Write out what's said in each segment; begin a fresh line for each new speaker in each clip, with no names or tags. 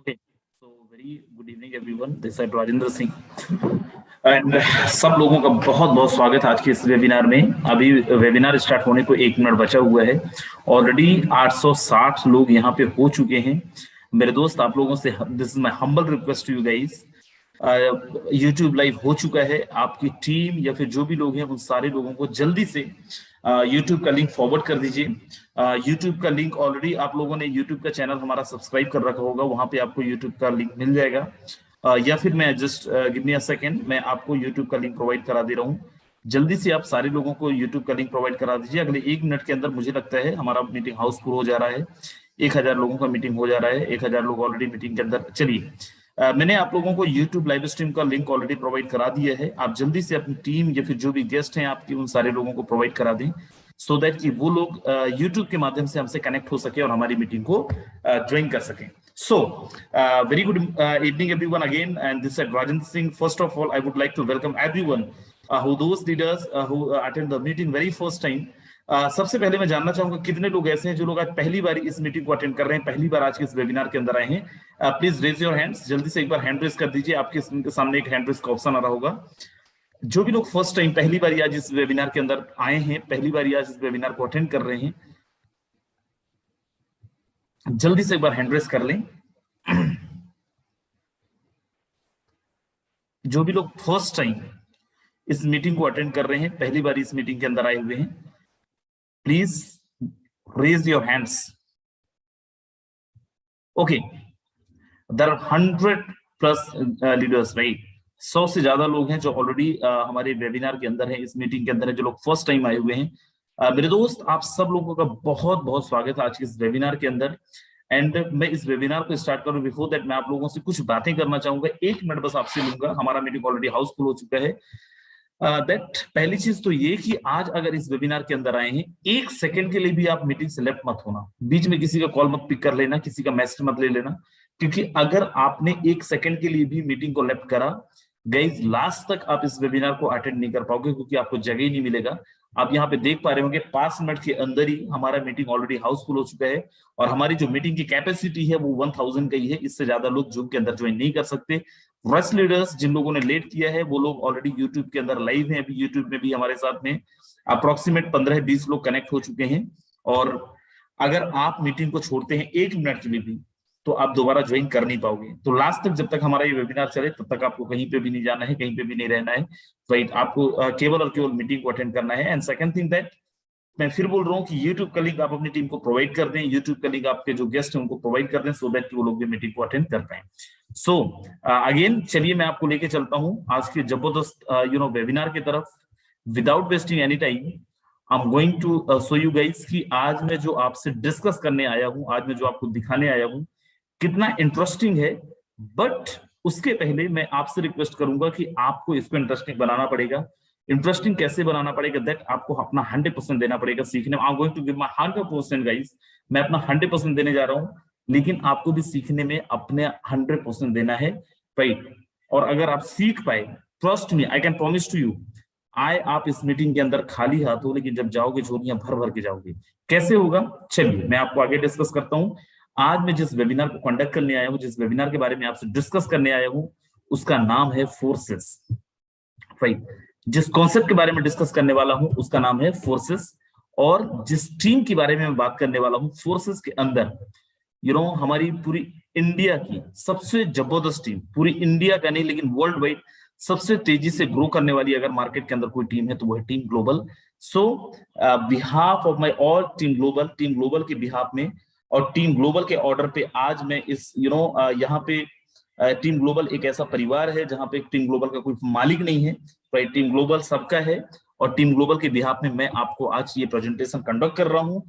Okay, so very good evening everyone. This is Rajendra Singh and सब लोगों का बहुत बहुत स्वागत है आज के इस वेबिनार में। अभी वेबिनार स्टार्ट होने को 1 मिनट बचा हुआ है। ऑलरेडी 860 लोग यहाँ पे हो चुके हैं। मेरे दोस्त, आप लोगों से this is my humble request to you guys. YouTube live हो चुका है। आपकी टीम या फिर जो भी लोग हैं उन सारे लोगों को जल्दी से यूट्यूब का लिंक फॉरवर्ड कर दीजिए। यूट्यूब का लिंक ऑलरेडी आप लोगों ने यूट्यूब का चैनल हमारा सब्सक्राइब कर रखा होगा, वहां पे आपको यूट्यूब का लिंक मिल जाएगा। या फिर मैं just give me a second, मैं आपको यूट्यूब का लिंक प्रोवाइड करा दे रहा हूँ। जल्दी से आप सारे लोगों को यूट्यूब का लिंक प्रोवाइड करा दीजिए। अगले 1 मिनट के अंदर मुझे लगता है हमारा मीटिंग हाउसफुल हो जा रहा है। 1000 लोगों का मीटिंग हो जा रहा है। 1000 लोग ऑलरेडी मीटिंग के अंदर। चलिए, मैंने आप लोगों को YouTube लाइव स्ट्रीम का लिंक ऑलरेडी प्रोवाइड करा दिया है। आप जल्दी से अपनी टीम या फिर जो भी गेस्ट हैं आपकी, उन सारे लोगों को प्रोवाइड करा दें, सो दैट कि वो लोग YouTube के माध्यम से हमसे कनेक्ट हो सके और हमारी मीटिंग को ज्वाइन कर सकें। So, very good evening everyone again, and this is Rajendra Singh. First of all, I would like to welcome everyone who those leaders who attend the meeting very first time. सबसे पहले मैं जानना चाहूंगा कितने लोग ऐसे हैं जो लोग आज पहली बार इस मीटिंग को अटेंड कर रहे हैं, पहली बार आज के इस वेबिनार के अंदर आए हैं। Please raise your hands. जल्दी से एक बार हैंड रेज कर दीजिए। आपके सामने एक हैंड रेज का ऑप्शन आ रहा होगा। जो भी लोग फर्स्ट टाइम पहली बार आज इस वेबिनार के अंदर आए हैं, पहली बार आज इस वेबिनार को अटेंड कर रहे हैं, जल्दी से एक बार हैंड रेज कर लें। जो भी लोग फर्स्ट टाइम इस मीटिंग को अटेंड कर रहे हैं, पहली बार इस मीटिंग के अंदर आए हुए हैं, please raise your hands. Okay, there are 100+ leaders, right? 100 से ज्यादा लोग हैं जो ऑलरेडी हमारे वेबिनार के अंदर है, इस मीटिंग के अंदर है, जो लोग फर्स्ट टाइम आए हुए हैं। मेरे दोस्त, आप सब लोगों का बहुत बहुत स्वागत है आज के इस वेबिनार के अंदर। एंड मैं इस वेबिनार को स्टार्ट करूं बिफोर दैट मैं आप लोगों से कुछ बातें करना चाहूंगा। 1 मिनट बस आपसे लूंगा। हमारा मीटिंग ऑलरेडी हाउसफुल हो चुका है। पहली चीज तो ये कि आज अगर इस वेबिनार के अंदर आए हैं, 1 सेकंड के लिए भी आप मीटिंग से लेफ्ट मत होना। बीच में किसी का कॉल मत पिक कर लेना, किसी का मैसेज मत ले लेना, क्योंकि अगर आपने 1 सेकंड के लिए भी मीटिंग को लेफ्ट करा, गाइस, लास्ट तक आप इस वेबिनार को अटेंड नहीं कर पाओगे, क्योंकि आपको जगह ही नहीं मिलेगा। आप यहाँ पे देख पा रहे होंगे 5 मिनट के अंदर ही हमारा मीटिंग ऑलरेडी हाउसफुल हो चुका है, और हमारी जो मीटिंग की कैपेसिटी है वो 1000 का ही है। इससे ज्यादा लोग जूम के अंदर ज्वाइन नहीं कर सकते। रश लीडर्स जिन लोगों ने लेट किया है वो लोग ऑलरेडी यूट्यूब के अंदर लाइव हैं। अभी यूट्यूब में भी हमारे साथ में अप्रोक्सीमेट 15-20 लोग कनेक्ट हो चुके हैं। और अगर आप मीटिंग को छोड़ते हैं 1 मिनट के लिए भी, तो आप दोबारा ज्वाइन कर नहीं पाओगे। तो लास्ट तक जब तक हमारा ये वेबिनार चले तब तक आपको कहीं पे भी नहीं जाना है, कहीं पे भी नहीं रहना है, राइट? आपको केवल और केवल मीटिंग को अटेंड करना है। एंड सेकंड थिंग दैट, मैं फिर बोल रहा हूँ कि यूट्यूब का लिंक आप अपनी टीम को प्रोवाइड कर दें, यूट्यूब का लिंक आपके जो गेस्ट हैं उनको प्रोवाइड कर दें, सो दैट वो लोग भी मीटिंग को अटेंड कर पाए। सो अगेन, चलिए मैं आपको लेके चलता हूँ आज के जबरदस्त वेबिनार की तरफ। Without wasting any time, I am going to show you guys कि आज मैं जो आपसे डिस्कस करने आया हूँ, आज मैं जो आपको दिखाने आया हूँ, कितना इंटरेस्टिंग है। बट उसके पहले मैं आपसे रिक्वेस्ट करूंगा कि आपको इसको इंटरेस्टिंग बनाना पड़ेगा। इंटरेस्टिंग कैसे बनाना पड़ेगा? दैट आपको अपना 100% देना पड़ेगा सीखने में। I am going to give my 100% guys. मैं अपना 100% देने जा रहा हूं, लेकिन आपको भी सीखने में अपने 100% देना है, राइट? और अगर आप सीख पाए, trust me, I can promise to you, आप इस मीटिंग के अंदर खाली हाथ हो, लेकिन जब जाओगे झोलियां भर भर के जाओगे। कैसे होगा? चलिए मैं आपको आगे डिस्कस करता हूं। आज मैं जिस वेबिनार को कंडक्ट करने आया हूं, जिस वेबिनार के बारे में आपसे डिस्कस करने आया हूं, उसका नाम है फोर्सेस, राइट? जिस कॉन्सेप्ट के बारे में डिस्कस करने वाला हूं उसका नाम है फोर्सेस। और जिस टीम के बारे में मैं बात करने वाला हूं, फोर्सेस के अंदर हमारी पूरी इंडिया की सबसे जबरदस्त टीम, पूरी इंडिया का नहीं लेकिन वर्ल्ड वाइड सबसे तेजी से ग्रो करने वाली अगर मार्केट के अंदर कोई टीम है तो वो है team global. So behalf of my all team global के बिहाफ में और टीम ग्लोबल के ऑर्डर पे आज मैं इस यहाँ पे टीम ग्लोबल एक ऐसा परिवार है जहां पे टीम ग्लोबल का कोई मालिक नहीं है, राइट? टीम ग्लोबल सबका है, और टीम ग्लोबल के बिहाफ में मैं आपको आज ये प्रेजेंटेशन कंडक्ट कर रहा हूं,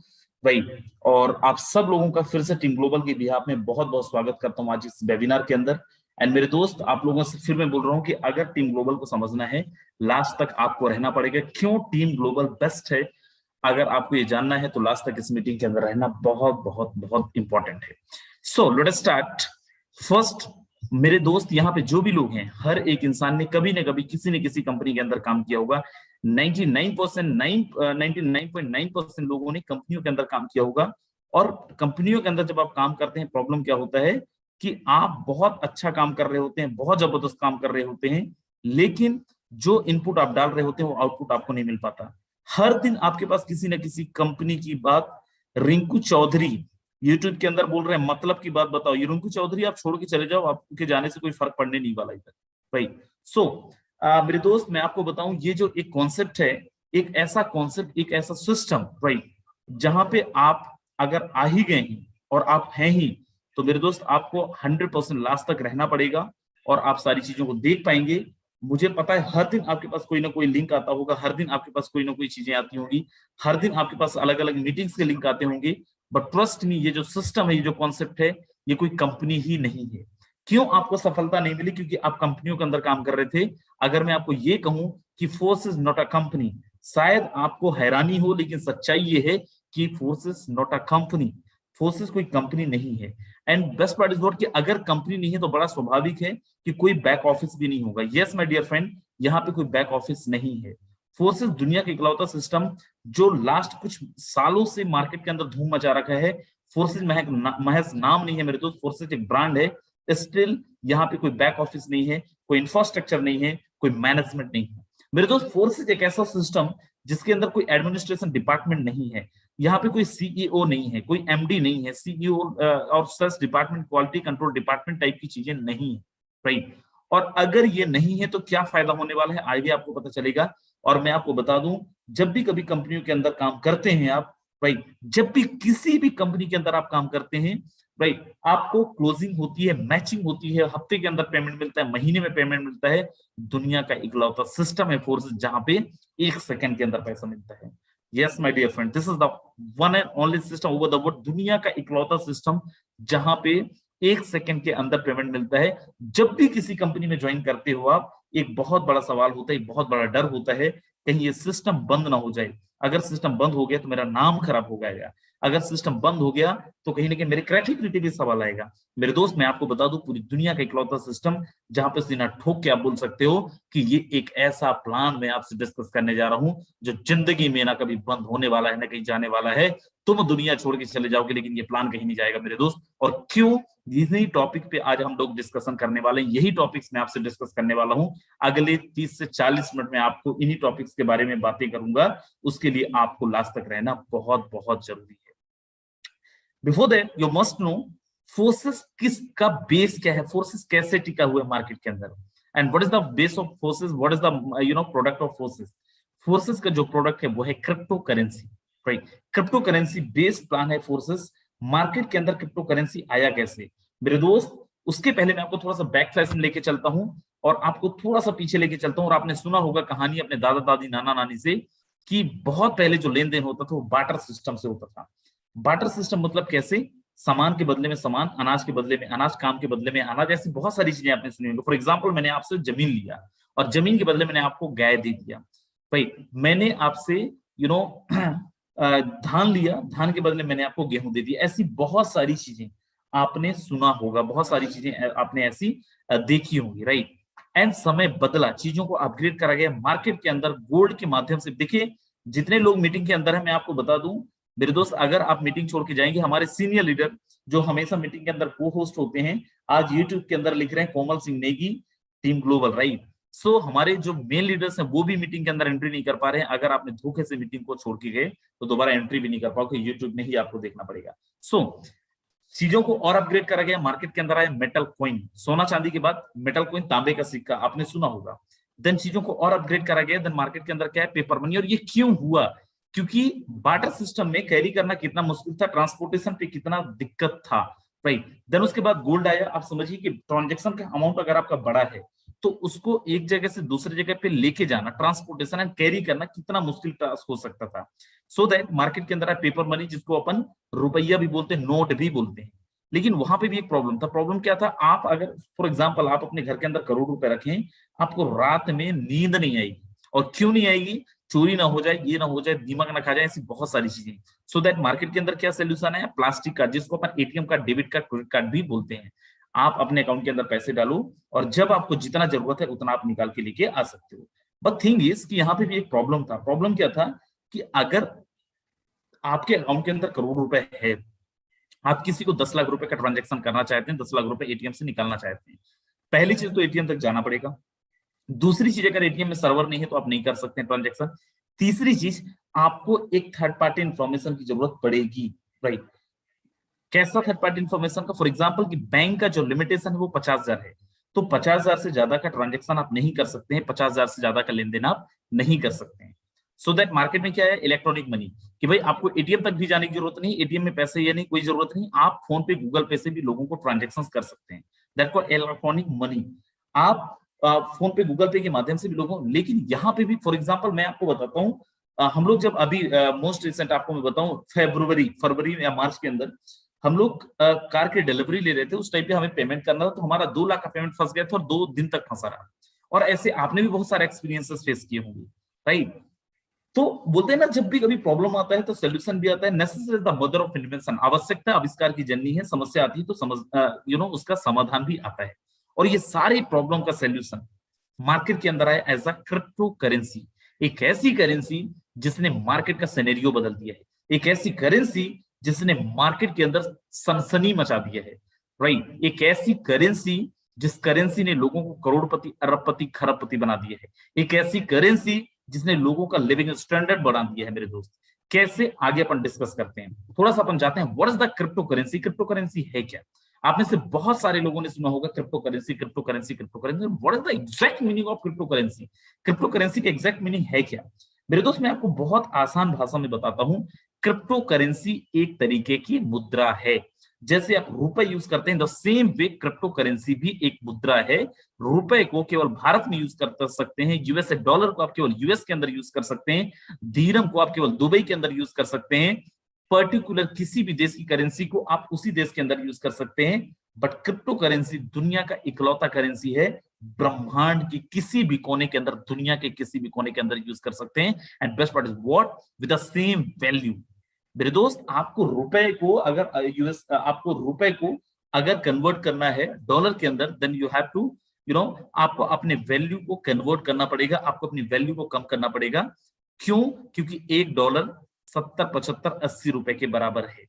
राइट? और आप सब लोगों का फिर से टीम ग्लोबल के बिहाफ में बहुत बहुत स्वागत करता हूं आज इस वेबिनार के अंदर। एंड मेरे दोस्त, आप लोगों से फिर मैं बोल रहा हूं कि अगर टीम ग्लोबल को समझना है, लास्ट तक आपको रहना पड़ेगा। क्यों टीम ग्लोबल बेस्ट है, अगर आपको ये जानना है तो लास्ट तक इस मीटिंग के अंदर रहना बहुत बहुत बहुत इंपॉर्टेंट है। So let us start. First, मेरे दोस्त, यहाँ पे जो भी लोग हैं, हर एक इंसान ने कभी ना कभी किसी न किसी कंपनी के अंदर काम किया होगा। 99.9% लोगों ने कंपनियों के अंदर काम किया होगा। और कंपनियों के अंदर जब आप काम करते हैं, प्रॉब्लम क्या होता है कि आप बहुत अच्छा काम कर रहे होते हैं, बहुत जबरदस्त काम कर रहे होते हैं, लेकिन जो इनपुट आप डाल रहे होते हैं वो आउटपुट आपको नहीं मिल पाता। हर दिन आपके पास किसी न किसी कंपनी की बात, रिंकू चौधरी यूट्यूब के अंदर बोल रहे हैं मतलब की बात बताओ, ये रिंकू चौधरी आप छोड़ के चले जाओ, आपके जाने से कोई फर्क पड़ने नहीं वाला इधर भाई। सो मेरे दोस्त मैं आपको बताऊं, ये जो एक कॉन्सेप्ट है, एक ऐसा कॉन्सेप्ट, एक ऐसा सिस्टम राइट, जहां पे आप अगर आ ही गए हैं और आप हैं ही, तो मेरे दोस्त आपको 100% लास्ट तक रहना पड़ेगा और आप सारी चीजों को देख पाएंगे। मुझे पता है हर दिन आपके पास कोई ना कोई लिंक आता होगा, हर दिन आपके पास कोई ना कोई चीजें आती होंगी, हर दिन आपके पास अलग अलग मीटिंग्स के लिंक आते होंगे, बट ट्रस्ट मी, ये जो सिस्टम है, ये जो कॉन्सेप्ट है, ये कोई कंपनी ही नहीं है। क्यों आपको सफलता नहीं मिली? क्योंकि आप कंपनियों के अंदर काम कर रहे थे। अगर मैं आपको ये कहूं कि force is not a company, शायद आपको हैरानी हो, लेकिन सच्चाई ये है कि force is not a company, forces कोई कंपनी नहीं है। And best part is what, कि अगर कंपनी नहीं है तो बड़ा स्वाभाविक है कि कोई बैक ऑफिस भी नहीं होगा। यस माय डियर फ्रेंड, यहाँ पे कोई बैक ऑफिस नहीं है। फोर्सेस दुनिया का इकलौता सिस्टम जो लास्ट कुछ सालों से मार्केट के अंदर धूम मचा रखा है। फोर्सेस महज नाम नहीं है मेरे दोस्त, फोर्सेस एक ब्रांड है। स्टिल यहाँ पे कोई बैक ऑफिस नहीं है, कोई इंफ्रास्ट्रक्चर नहीं है, कोई मैनेजमेंट नहीं है मेरे दोस्त। फोर्सेस एक ऐसा सिस्टम जिसके अंदर कोई एडमिनिस्ट्रेशन डिपार्टमेंट नहीं है, यहाँ पे कोई सीईओ नहीं है, कोई एमडी नहीं है, सीईओ और search department, quality control department type की चीजें नहीं है राइट। और अगर ये नहीं है तो क्या फायदा होने वाला है आगे आपको पता चलेगा। और मैं आपको बता दूं, जब भी कभी कंपनियों के अंदर काम करते हैं आप राइट, जब भी किसी भी कंपनी के अंदर आप काम करते हैं राइट, आपको क्लोजिंग होती है, मैचिंग होती है, हफ्ते के अंदर पेमेंट मिलता है, महीने में पेमेंट मिलता है। दुनिया का इकलौता सिस्टम है फोर्स, जहां पे 1 सेकंड के अंदर पैसा मिलता है। Yes my dear friend, this is the one and only system over the world, दुनिया का इकलौता सिस्टम जहां पे 1 सेकंड के अंदर पेमेंट मिलता है। जब भी किसी कंपनी में ज्वाइन करते हो आप, एक बहुत बड़ा सवाल होता है, एक बहुत बड़ा डर होता है, कहीं ये सिस्टम बंद ना हो जाए। अगर सिस्टम बंद हो गया तो मेरा नाम खराब हो जाएगा, अगर सिस्टम बंद हो गया तो कहीं ना कहीं मेरी क्रिएटिविटी भी सवाल आएगा। मेरे दोस्त मैं आपको बता दूं, पूरी दुनिया का इकलौता सिस्टम जहां पे सीना ठोक के आप बोल सकते हो कि ये एक ऐसा प्लान मैं आपसे डिस्कस करने जा रहा हूं जो जिंदगी में ना कभी बंद होने वाला है ना कहीं जाने वाला है। तुम दुनिया छोड़ के चले जाओगे लेकिन ये प्लान कहीं नहीं जाएगा मेरे दोस्त। और क्यों? इसी टॉपिक पे आज हम लोग डिस्कशन करने वाले हैं, यही टॉपिक्स मैं आपसे डिस्कस करने वाला हूं। अगले 30 से 40 मिनट में आपको इन्हीं टॉपिक्स के बारे में बातें करूंगा। उसके लिए आपको लास्ट तक रहना बहुत बहुत जरूरी है। Before that you must no forces किसका बेस क्या है, फोर्सेस कैसे टिका हुआ है मार्केट के अंदर, and what is the base of forces, what is the product of forces. Forces का जो प्रोडक्ट है वो है crypto currency right. Crypto currency based plan है फोर्सेस। मार्केट के अंदर क्रिप्टो करेंसी आया कैसे मेरे दोस्त, उसके पहले मैं आपको थोड़ा सा बैक फ्लैश में लेके चलता हूं और आपको थोड़ा सा पीछे लेके चलता हूं। और आपने सुना होगा कहानी अपने दादा दादी नाना नानी से कि बहुत पहले जो लेन देन होता था वो बार्टर सिस्टम से होता था। बार्टर सिस्टम मतलब कैसे? सामान के बदले में सामान, अनाज के बदले में अनाज, काम के बदले में अनाज, ऐसी बहुत सारी चीजें आपने सुनी होंगी। फॉर एग्जाम्पल मैंने आपसे जमीन लिया और जमीन के बदले मैंने आपको गाय दे दिया भाई। मैंने आपसे धान लिया, धान के बदले मैंने आपको गेहूं दे दिया। ऐसी बहुत सारी चीजें आपने सुना होगा, बहुत सारी चीजें आपने ऐसी देखी होंगी राइट। एंड समय बदला, चीजों को अपग्रेड करा गया मार्केट के अंदर गोल्ड के माध्यम से। देखिए जितने लोग मीटिंग के अंदर है मैं आपको बता दूं मेरे दोस्त, अगर आप मीटिंग छोड़ के जाएंगे, हमारे सीनियर लीडर जो हमेशा मीटिंग के अंदर को होस्ट होते हैं, आज यूट्यूब के अंदर लिख रहे हैं Komal Singh Negi, team global right. So हमारे जो मेन लीडर्स हैं वो भी मीटिंग के अंदर एंट्री नहीं कर पा रहे हैं। अगर आपने धोखे से मीटिंग को छोड़ के गए तो दोबारा एंट्री भी नहीं कर पाओगे, यूट्यूब में ही आपको देखना पड़ेगा। सो चीजों को और अपग्रेड करा गया, मार्केट के अंदर आया मेटल कॉइन, सोना चांदी के बाद मेटल कॉइन, तांबे का सिक्का, आपने सुना होगा। देन चीजों को और अपग्रेड करा गया, देन मार्केट के अंदर क्या है, पेपर मनी। और ये क्यों हुआ? क्योंकि बार्टर सिस्टम में कैरी करना कितना मुश्किल था, ट्रांसपोर्टेशन पे कितना दिक्कत था राइट। देन उसके बाद गोल्ड आया। आप समझिए कि ट्रांजेक्शन का अमाउंट अगर आपका बड़ा है तो उसको एक जगह से दूसरी जगह पे लेके जाना, ट्रांसपोर्टेशन एंड कैरी करना कितना मुश्किल टास्क हो सकता था। सो दैट मार्केट के अंदर है पेपर मनी, जिसको अपन रुपया भी बोलते हैं, नोट भी बोलते हैं। लेकिन वहां पे भी एक प्रॉब्लम था। प्रॉब्लम क्या था? आप अगर फॉर एग्जाम्पल आप अपने घर के अंदर करोड़ रुपए रखें, आपको रात में नींद नहीं आएगी। और क्यों नहीं आएगी? चोरी ना हो जाए, ये ना हो जाए, दिमाग ना खा जाए, ऐसी बहुत सारी चीजें। सो दैट मार्केट के अंदर क्या सोल्यूशन है? प्लास्टिक कार्ड, जिसको अपन ATM card, debit card, credit card भी बोलते हैं। आप अपने अकाउंट के अंदर पैसे डालो और जब आपको जितना जरूरत है उतना आप निकाल के लेके आ सकते हो। बट थिंग इज कि यहाँ पे भी एक प्रॉब्लम था। प्रॉब्लम क्या था कि अगर आपके अकाउंट के अंदर करोड़ रुपए है आप किसी को 10 लाख रुपए का ट्रांजेक्शन करना चाहते हैं, 10 लाख रुपए एटीएम से निकालना चाहते हैं, पहली चीज तो एटीएम तक जाना पड़ेगा। दूसरी चीज, अगर एटीएम में सर्वर नहीं है तो आप नहीं कर सकते ट्रांजेक्शन। तीसरी चीज, आपको एक थर्ड पार्टी इंफॉर्मेशन की जरूरत पड़ेगी, राइट। कैसा थर्ड पार्टी इंफॉर्मेशन का? फॉर एग्जांपल कि बैंक का जो लिमिटेशन है वो 50,000 है, तो 50,000 से ज्यादा का ट्रांजेक्शन आप नहीं कर सकते हैं, 50,000 से ज्यादा का लेन देन आप नहीं कर सकते हैं। सो दैट मार्केट में क्या है, इलेक्ट्रॉनिक मनी, कि भाई आपको एटीएम तक भी जाने की जरूरत नहीं, एटीएम में पैसे या नहीं कोई जरूरत नहीं, आप फोन पे गूगल पे से भी लोगों को ट्रांजेक्शन कर सकते हैं, दैट कॉल्ड इलेक्ट्रॉनिक मनी। आप फोन पे गूगल पे के माध्यम से भी लोगों, लेकिन यहाँ पे भी फॉर एग्जाम्पल मैं आपको बताता हूँ, हम लोग जब अभी मोस्ट रिसेंट आपको मैं बताऊं फरवरी या मार्च के अंदर हम लोग कार की डिलीवरी ले रहे थे, उस टाइम पे हमें पेमेंट करना था, तो हमारा 2 लाख का पेमेंट फंस गया था और 2 दिन तक फंसा रहा। और ऐसे आपने भी बहुत सारे एक्सपीरियंसेस फेस किए होंगे, राइट। तो बोलते हैं ना, जब भी कभी प्रॉब्लम आता है तो सोल्यूशन भी आता है। Necessity is the mother of invention, आवश्यकता आविष्कार की जननी है। समस्या आती है तो उसका समाधान भी आता है। और ये सारे प्रॉब्लम का सोल्यूशन मार्केट के अंदर आया एज अ क्रिप्टो करेंसी, एक ऐसी करेंसी जिसने मार्केट का सिनेरियो बदल दिया है, एक ऐसी करेंसी जिसने मार्केट के अंदर सनसनी मचा दिया है, राइट। एक ऐसी करेंसी जिस करेंसी ने लोगों को करोड़पति, अरबपति, खरबपति बना दिया है, एक ऐसी करेंसी जिसने लोगों का लिविंग स्टैंडर्ड बढ़ा दिया है। मेरे दोस्त, कैसे आगे अपन डिस्कस करते हैं, थोड़ा सा अपन जाते हैं what is the crypto currency. Crypto currency है क्या? आप में से बहुत सारे लोगों ने सुना होगा crypto currency, crypto currency, crypto currency. What is the exact meaning of crypto currency? Crypto currency का एग्जैक्ट मीनिंग है क्या? मेरे दोस्त, मैं आपको बहुत आसान भाषा में बताता हूं। क्रिप्टो करेंसी एक तरीके की मुद्रा है। जैसे आप रुपए यूज करते हैं, the same way crypto currency भी एक मुद्रा है। रुपए को केवल भारत में यूज कर सकते हैं, यूएसए डॉलर को आप केवल यूएस के अंदर यूज कर सकते हैं, धीरम को आप केवल दुबई के अंदर यूज कर सकते हैं, पर्टिकुलर किसी भी देश की करेंसी को आप उसी देश के अंदर यूज कर सकते हैं। बट क्रिप्टो करेंसी दुनिया का इकलौता करेंसी है, ब्रह्मांड की किसी भी कोने के अंदर, दुनिया के किसी भी कोने के अंदर यूज कर सकते हैं। And best part is what, with the same value. मेरे दोस्त, आपको रुपए को अगर आपको रुपए को अगर कन्वर्ट करना है डॉलर के अंदर, देन यू हैव टू आपको अपने वैल्यू को कन्वर्ट करना पड़ेगा, आपको अपनी वैल्यू को कम करना पड़ेगा। क्यों? क्योंकि $1 70, 75, 80 रुपए के बराबर है।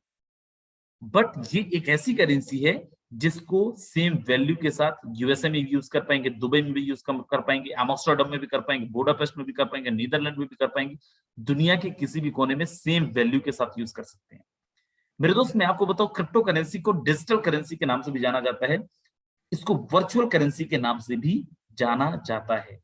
बट ये एक ऐसी करेंसी है जिसको सेम वैल्यू के साथ यूएसए में भी यूज कर पाएंगे, दुबई में भी यूज कर पाएंगे, एम्स्टर्डम में भी कर पाएंगे, बुडापेस्ट में भी कर पाएंगे, नीदरलैंड में भी कर पाएंगे, दुनिया के किसी भी कोने में सेम वैल्यू के साथ यूज कर सकते हैं। मेरे दोस्त, मैं आपको बताऊं, क्रिप्टो करेंसी को डिजिटल करेंसी के नाम से भी जाना जाता है, इसको वर्चुअल करेंसी के नाम से भी जाना जाता है।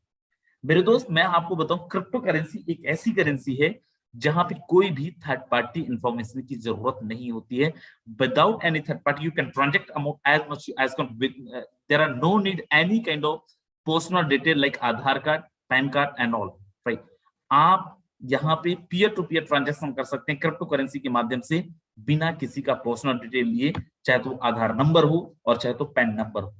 मेरे दोस्त, मैं आपको बताऊं, क्रिप्टो करेंसी एक ऐसी करेंसी है जहां पे कोई भी थर्ड पार्टी इंफॉर्मेशन की जरूरत नहीं होती है। Without any third party you can transact amount as much as there are no need any kind of personal detail like Aadhaar card, PAN card and all, right. आप यहाँ पे पीयर टू पीयर ट्रांजैक्शन कर सकते हैं crypto currency के माध्यम से, बिना किसी का पर्सनल डिटेल लिए, चाहे तो आधार नंबर हो और चाहे तो पैन नंबर हो।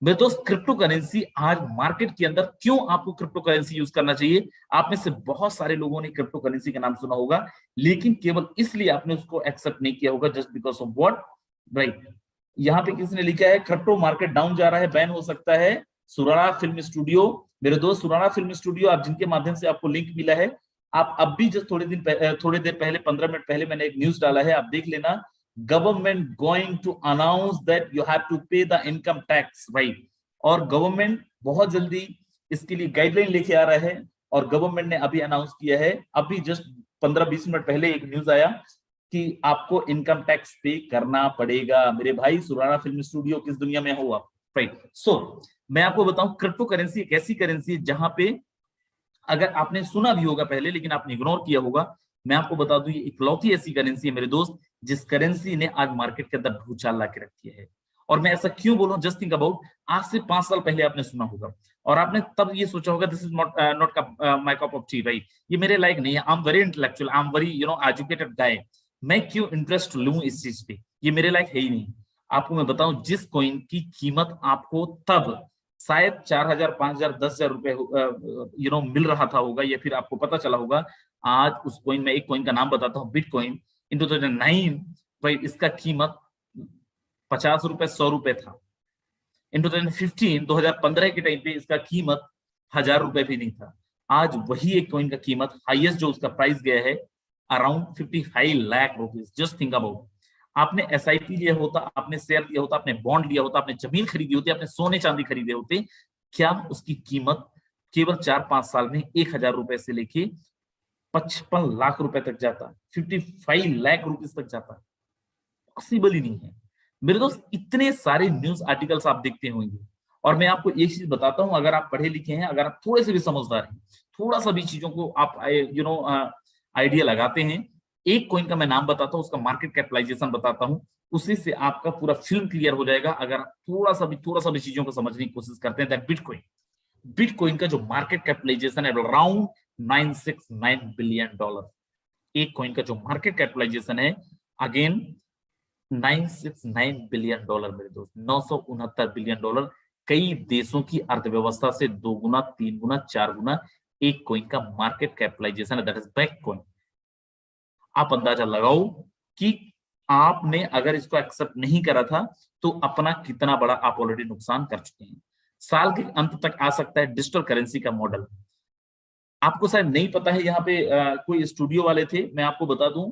मेरे दोस्त, क्रिप्टो करेंसी आज मार्केट के अंदर, क्यों आपको क्रिप्टो करेंसी यूज करना चाहिए? आप में से बहुत सारे लोगों ने क्रिप्टो करेंसी का नाम सुना होगा, लेकिन केवल इसलिए आपने उसको एक्सेप्ट नहीं किया होगा just because of what, right. यहाँ पे किसने लिखा है क्रिप्टो मार्केट डाउन जा रहा है, बैन हो सकता है, सुराना फिल्म स्टूडियो। मेरे दोस्त, सुराना फिल्म स्टूडियो, आप जिनके माध्यम से आपको लिंक मिला है, आप अब भी जस्ट थोड़ी देर पहले, 15 मिनट पहले मैंने एक न्यूज डाला है, आप देख लेना। Government going to announce that you have to pay the income tax, right. और गवर्नमेंट बहुत जल्दी इसके लिए गाइडलाइन लेके आ रहा है, और गवर्नमेंट ने अभी अनाउंस किया है, अभी जस्ट 15-20 मिनट पहले एक न्यूज आया कि आपको इनकम टैक्स पे करना पड़ेगा। मेरे भाई, सुराना फिल्म स्टूडियो किस दुनिया में हो आप, राइट। सो मैं आपको बताऊं, क्रिप्टो करेंसी एक ऐसी करेंसी है जहां पे, अगर आपने सुना भी होगा पहले लेकिन आपने इग्नोर किया होगा, मैं आपको बता दूं, ये इकलौती ऐसी करेंसी है मेरे दोस्त, जिस करेंसी ने आज मार्केट के अंदर भूचाल ला के रख दिया है। और मैं ऐसा क्यों बोलूं, जस्ट थिंक अबाउट, आज से 5 साल पहले आपने सुना होगा और आपने तब ये सोचा होगा this is not my cup of tea, right, ये मेरे लायक नहीं है, I am very intellectual, I am very educated guy, मैं क्यों इंटरेस्ट लूं इस चीज पे, ये मेरे लायक है ही नहीं। आपको मैं बताऊं, जिस कॉइन की कीमत आपको तब शायद 4,000, 5,000, 10,000 रुपए मिल रहा था होगा, या फिर आपको पता चला होगा, आज उस कॉइन में, एक कॉइन का नाम बताता हूँ, बिटकॉइन, इन 2009, भाई इसका कीमत 50 रुपए, 100 रुपए था। इन 2015, 2015 के टाइम पे इसका कीमत 1,000 रुपए भी नहीं था। आज वही एक कॉइन का कीमत, हाईएस्ट जो उसका प्राइस गया है, around 55 lakh rupees. Just think about, आपने SIP लिया होता, आपने शेयर लिया होता, आपने बॉन्ड लिया होता, आपने जमीन खरीदी होती, आपने सोने चांदी खरीदे होते, क्या उसकी कीमत केवल 4-5 साल में 1,000 रुपए से लेके 55 लाख रुपए तक जाता, 55 लाख रुपीज तक जाता? पॉसिबल ही नहीं है मेरे दोस्त। इतने सारे न्यूज आर्टिकल्स आप देखते होंगे, और मैं आपको एक चीज बताता हूं, अगर आप पढ़े लिखे हैं, अगर आप थोड़े से भी समझदार हैं, थोड़ा सा भी चीजों को आप आइडिया लगाते हैं, एक कॉइन का मैं नाम बताता हूं, उसका मार्केट कैपिटलाइजेशन बताता हूं, उसी से आपका पूरा फिल्म क्लियर हो जाएगा। अगर आप थोड़ा सा भी चीजों को समझने की कोशिश करते हैं, दैट बिटकॉइन। बिटकॉइन का जो मार्केट कैपिटलाइजेशन है अराउंड $969 बिलियन। एक कॉइन का जो मार्केट कैपिटलाइजेशन है, अगेन $969 बिलियन मेरे दोस्त, $969 बिलियन। कई देशों की अर्थव्यवस्था से 2 गुना, 3 गुना, 4 गुना एक कॉइन का मार्केट कैपिटलाइजेशन है, दैट इज बिटकॉइन। आप अंदाजा लगाओ कि आपने अगर इसको एक्सेप्ट नहीं करा था तो अपना कितना बड़ा आप ऑलरेडी नुकसान कर चुके हैं। साल के अंत तक आ सकता है डिजिटल करेंसी का मॉडल। आपको शायद नहीं पता है, यहाँ पे कोई स्टूडियो वाले थे, मैं आपको बता दूं,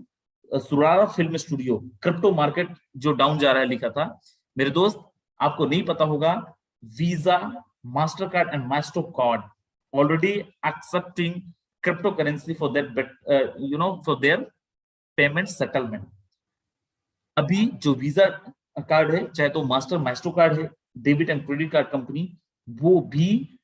सुरारा फिल्म स्टूडियो, क्रिप्टो मार्केट जो डाउन जा रहा है लिखा था मेरे दोस्त। आपको नहीं पता होगा, visa, master card and master card already accepting crypto currency for their for their payment settlement. अभी जो वीजा कार्ड है, चाहे तो मास्टर कार्ड है, debit and credit card company, वो भी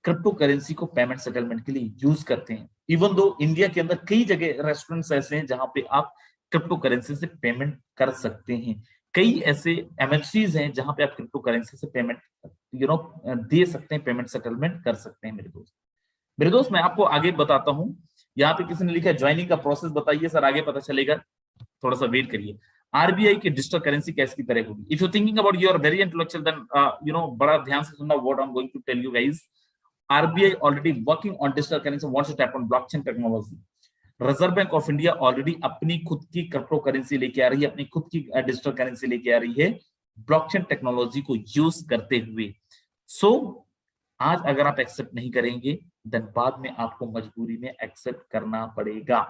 क्रिप्टो करेंसी को पेमेंट सेटलमेंट के लिए यूज करते हैं। इवन दो इंडिया के अंदर कई जगह रेस्टोरेंट्स ऐसे हैं जहां पे आप क्रिप्टो करेंसी से पेमेंट कर सकते हैं। कई ऐसे MNCs हैं जहां पे आप क्रिप्टो करेंसी से पेमेंट दे सकते हैं, पेमेंट सेटलमेंट कर सकते हैं मेरे दोस्त मैं आपको आगे बताता हूं। यहाँ पे किसी ने लिखा है ज्वाइनिंग का प्रोसेस बताइए सर, आगे पता चलेगा, थोड़ा सा वेट करिए। RBI की डिजिटल करेंसी कैसी तरह होगी? If you thinking about your very intellectual, then बड़ा ध्यान से सुनना what I am going to tell you guys. RBI already working on digital currency, wants to tap on blockchain technology. Reserve bank of India already अपनी खुद की crypto currency लेके आ रही है, अपनी खुद की डिजिटल करेंसी लेके आ रही है, ब्लॉकचेन टेक्नोलॉजी को यूज करते हुए। सो आज अगर आप एक्सेप्ट नहीं करेंगे, देन बाद में आपको मजबूरी में एक्सेप्ट करना पड़ेगा।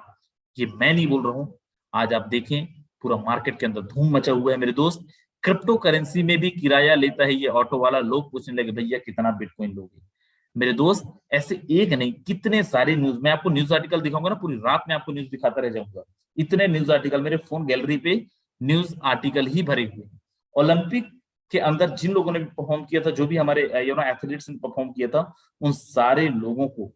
ये मैं नहीं बोल रहा हूं, आज आप देखें पूरा मार्केट के अंदर धूम मचा हुआ है मेरे दोस्त। क्रिप्टो करेंसी में भी किराया लेता है ये ऑटो वाला, लोग पूछने लगे भैया कितना बिटकॉइन लोगे? मेरे दोस्त ऐसे एक नहीं, कितने सारे न्यूज, मैं आपको न्यूज आर्टिकल दिखाऊंगा ना, पूरी रात में आपको न्यूज दिखाता रह जाऊंगा। इतने न्यूज आर्टिकल मेरे फोन गैलरी पे न्यूज आर्टिकल ही भरे हुए हैं। ओलंपिक के अंदर जिन लोगों ने भी परफॉर्म किया था, जो भी हमारे एथलीट्स ने परफॉर्म किया था, उन सारे लोगों को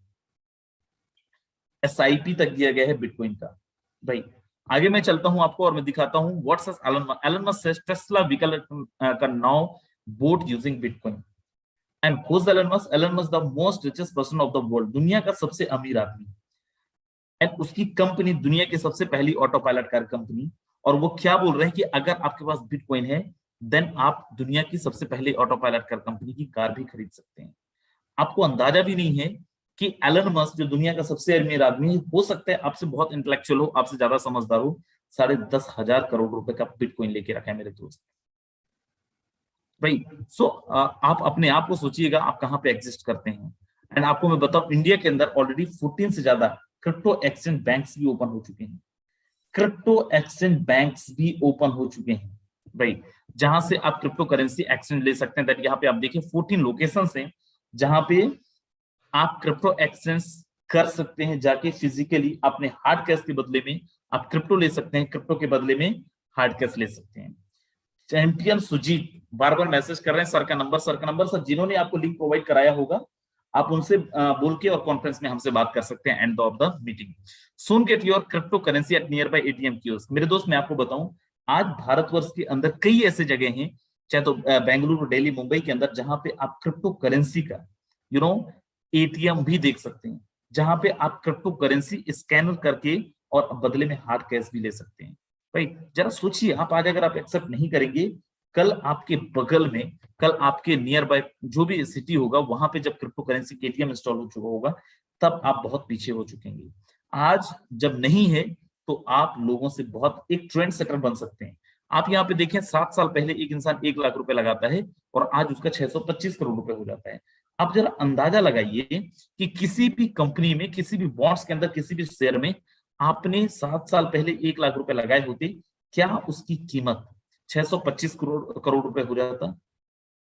SIP तक दिया गया है बिटकॉइन का। भाई आगे मैं चलता हूं आपको और मैं दिखाता हूं what's Elon Musk says Tesla vehicle can now bought using bitcoin. And who's Elon Musk? Elon Musk the most richest person of the world, दुनिया का सबसे अमीर आदमी। एंड उसकी कंपनी दुनिया की सबसे पहली ऑटो पायलट कार कंपनी। और वो क्या बोल रहे हैं कि अगर आपके पास बिटकॉइन है, देन आप दुनिया की सबसे पहली ऑटो पायलट कार कंपनी की कार भी खरीद सकते हैं। आपको अंदाजा भी नहीं है कि एलन मस्क जो दुनिया का सबसे अमीर आदमी, हो सकता है आपसे बहुत इंटेलेक्चुअल हो, आपसे ज्यादा समझदार हो, 10,500 करोड़ रुपए का बिटकॉइन लेके रखा है मेरे दोस्त। भाई सो आप अपने आप को सोचिएगा, आप कहां पे एग्जिस्ट करते हैं। एंड आपको मैं बताऊं, इंडिया के अंदर ऑलरेडी 14 से ज्यादा क्रिप्टो एक्सचेंज बैंक्स भी ओपन हो चुके हैं। क्रिप्टो एक्सचेंज बैंक्स भी ओपन हो चुके हैं भाई, जहां से आप क्रिप्टो करेंसी एक्सचेंज ले सकते हैं। दैट यहाँ पे आप देखिए 14 लोकेशंस हैं जहां पे आप क्रिप्टो एक्सचेंज कर सकते हैं, जाके फिजिकली अपने हार्ड कैश के बदले में आप क्रिप्टो ले सकते हैं, क्रिप्टो के बदले में हार्ड कैश ले सकते हैं। चैंपियन सुजीत बार बार मैसेज कर रहे हैं सर का नंबर, सर जिन्होंने आपको लिंक प्रोवाइड कराया होगा, आप उनसे बोल के और कॉन्फ्रेंस में हमसे बात कर सकते हैं end of the meeting. Soon get your crypto currency at near by ATM kiosk. मेरे दोस्त मैं आपको बताऊं, आज भारतवर्ष के अंदर कई ऐसे जगह हैं, चाहे तो बेंगलुरु, दिल्ली, मुंबई के अंदर, जहां पे आप क्रिप्टो करेंसी का ATM भी देख सकते हैं, जहां पे आप क्रिप्टो करेंसी स्कैनर करके और बदले में हार्ड कैश भी ले सकते हैं। भाई जरा सोचिए, आप आज अगर आप एक्सेप्ट नहीं करेंगे, कल आपके बगल में, कल आपके नियर बाय जो भी सिटी होगा, वहां पे जब क्रिप्टो करेंसी ATM इंस्टॉल हो चुका होगा, तब आप बहुत पीछे हो चुकेंगे। आज जब नहीं है तो आप लोगों से बहुत एक ट्रेंड सेटर बन सकते हैं। आप यहाँ पे देखें, 7 साल पहले एक इंसान 1 लाख रुपए लगाता है और आज उसका 625 करोड़ रुपए हो जाता है। आप जरा अंदाजा लगाइए कि किसी भी कंपनी में, किसी भी बॉन्ड्स के अंदर, किसी भी शेयर में आपने 7 साल पहले 1 लाख रुपए लगाए होते, क्या उसकी कीमत 625 करोड़ रुपए हो जाता?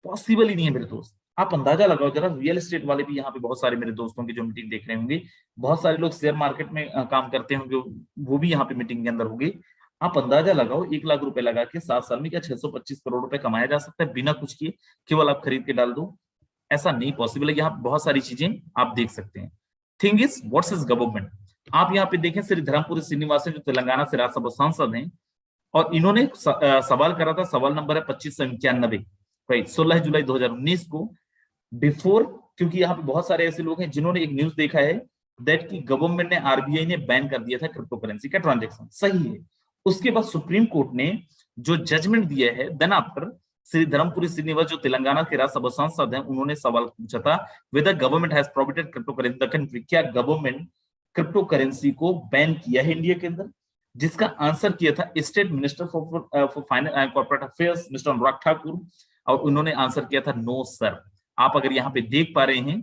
पॉसिबल ही नहीं है मेरे दोस्त। आप अंदाजा लगाओ जरा, रियल एस्टेट वाले भी यहाँ पे बहुत सारे मेरे दोस्तों की जो मीटिंग देख रहे होंगे, बहुत सारे लोग शेयर मार्केट में काम करते होंगे, वो भी यहाँ पे मीटिंग के अंदर होंगे। आप अंदाजा लगाओ 1 लाख रुपए लगा के 7 साल में क्या 625 करोड़ रुपए कमाया जा सकता है बिना कुछ किए, केवल आप खरीद के डाल दो? ऐसा नहीं पॉसिबल है। यहाँ बहुत सारी चीजें आप देख सकते हैं। Thing is what's is government. आप यहाँ पे देखें श्री धर्मपुरी श्रीनिवासन जो तेलंगाना से राज्यसभा सांसद हैं, और इन्होंने सवाल करा था, सवाल नंबर है 2591, राइट, 16 जुलाई 2019 को, बिफोर, क्योंकि यहाँ पे बहुत सारे ऐसे लोग हैं जिन्होंने एक न्यूज देखा है दैट की गवर्नमेंट ने, आरबीआई ने बैन कर दिया था क्रिप्टो करेंसी का ट्रांजेक्शन, सही है। उसके बाद सुप्रीम कोर्ट ने जो जजमेंट दिया है, देन आफ्टर श्री धर्मपुरी श्रीनिवास जो तेलंगाना के राज्यसभा सांसद हैं, उन्होंने सवाल पूछा था whether government has prohibited crypto currency the country, क्या गवर्नमेंट क्रिप्टो करेंसी को बैन किया है इंडिया के अंदर? जिसका आंसर किया था state minister for finance and corporate affairs mister Anurag Thakur, और उन्होंने आंसर किया था नो सर। आप अगर यहाँ पे देख पा रहे हैं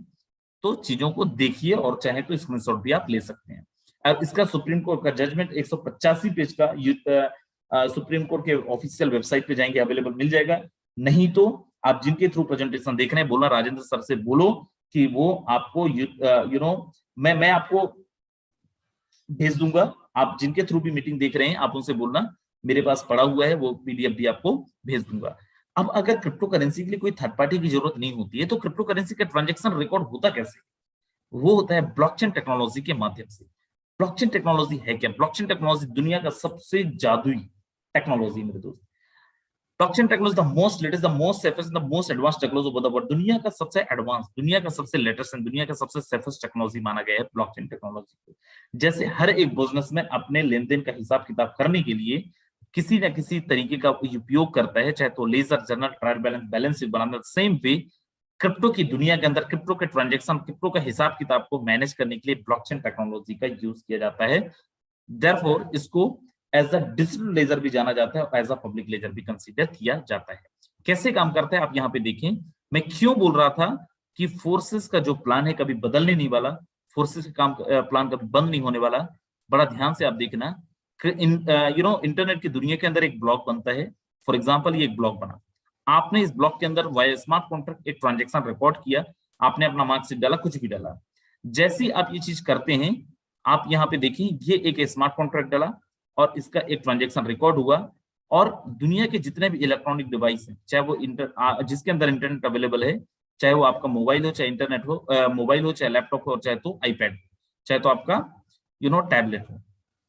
तो चीजों को देखिए, और चाहे तो स्क्रीनशॉट भी आप ले सकते हैं। अब इसका सुप्रीम कोर्ट का जजमेंट 185 पेज का सुप्रीम कोर्ट के ऑफिशियल वेबसाइट पे जाएंगे, अवेलेबल मिल जाएगा। नहीं तो आप जिनके थ्रू प्रेजेंटेशन देख रहे हैं, बोलना राजेंद्र सर से बोलो कि वो आपको यू नो मैं आपको भेज दूंगा। आप जिनके थ्रू भी मीटिंग देख रहे हैं, आप उनसे बोलना मेरे पास पड़ा हुआ है, वो पीडीएफ भी आपको भेज दूंगा। अब अगर क्रिप्टो करेंसी के लिए कोई थर्ड पार्टी की जरूरत नहीं होती है, तो क्रिप्टो करेंसी का ट्रांजैक्शन रिकॉर्ड होता कैसे? वो होता है ब्लॉकचेन टेक्नोलॉजी के माध्यम से। ब्लॉकचेन टेक्नोलॉजी है क्या? ब्लॉकचेन टेक्नोलॉजी दुनिया का सबसे जादुई टेक्नोलॉजी मेरे दोस्त। Blockchain technology the most latest, the most safest, the most advance technology of the world. दुनिया का सबसे एडवांस, दुनिया का सबसे लेटेस्ट एंड दुनिया का सबसे सेफेस्ट टेक्नोलॉजी माना गया है ब्लॉकचेन टेक्नोलॉजी को। जैसे हर एक बिजनेसमैन अपने लेन देन का हिसाब किताब करने के लिए किसी न किसी तरीके का उपयोग करता है, चाहे तो ledger, journal, trial balance, balance sheet बनाना, सेम वे क्रिप्टो की दुनिया के अंदर क्रिप्टो के ट्रांजेक्शन, क्रिप्टो का हिसाब किताब को मैनेज करने के लिए ब्लॉकचेन टेक्नोलॉजी का यूज किया जाता है। देयरफॉर इसको एज अ डिजिटल लेजर भी जाना जाता है, और एज अ पब्लिक लेजर भी कंसीडर किया जाता है। कैसे काम करता है आप यहाँ पे देखें। मैं क्यों बोल रहा था कि फोर्सेस का जो प्लान है कभी बदलने नहीं वाला, फोर्सेस का काम प्लान कभी बंद नहीं होने वाला। बड़ा ध्यान से आप देखना, इंटरनेट की दुनिया के अंदर एक ब्लॉक बनता है। फॉर एग्जाम्पल ये एक ब्लॉक बना, आपने इस ब्लॉक के अंदर वाया स्मार्ट कॉन्ट्रैक्ट एक ट्रांजेक्शन रिकॉर्ड किया, आपने अपना मार्कशीट डाला, कुछ भी डाला। जैसे ही आप ये चीज करते हैं, आप यहाँ पे देखिए ये एक स्मार्ट कॉन्ट्रैक्ट डाला और इसका एक ट्रांजेक्शन रिकॉर्ड हुआ, और दुनिया के जितने भी इलेक्ट्रॉनिक डिवाइस हैं, चाहे वो जिसके अंदर इंटरनेट अवेलेबल है, चाहे वो आपका मोबाइल हो, चाहे इंटरनेट हो, मोबाइल हो, चाहे लैपटॉप हो, चाहे तो आईपैड, चाहे तो आपका टैबलेट हो,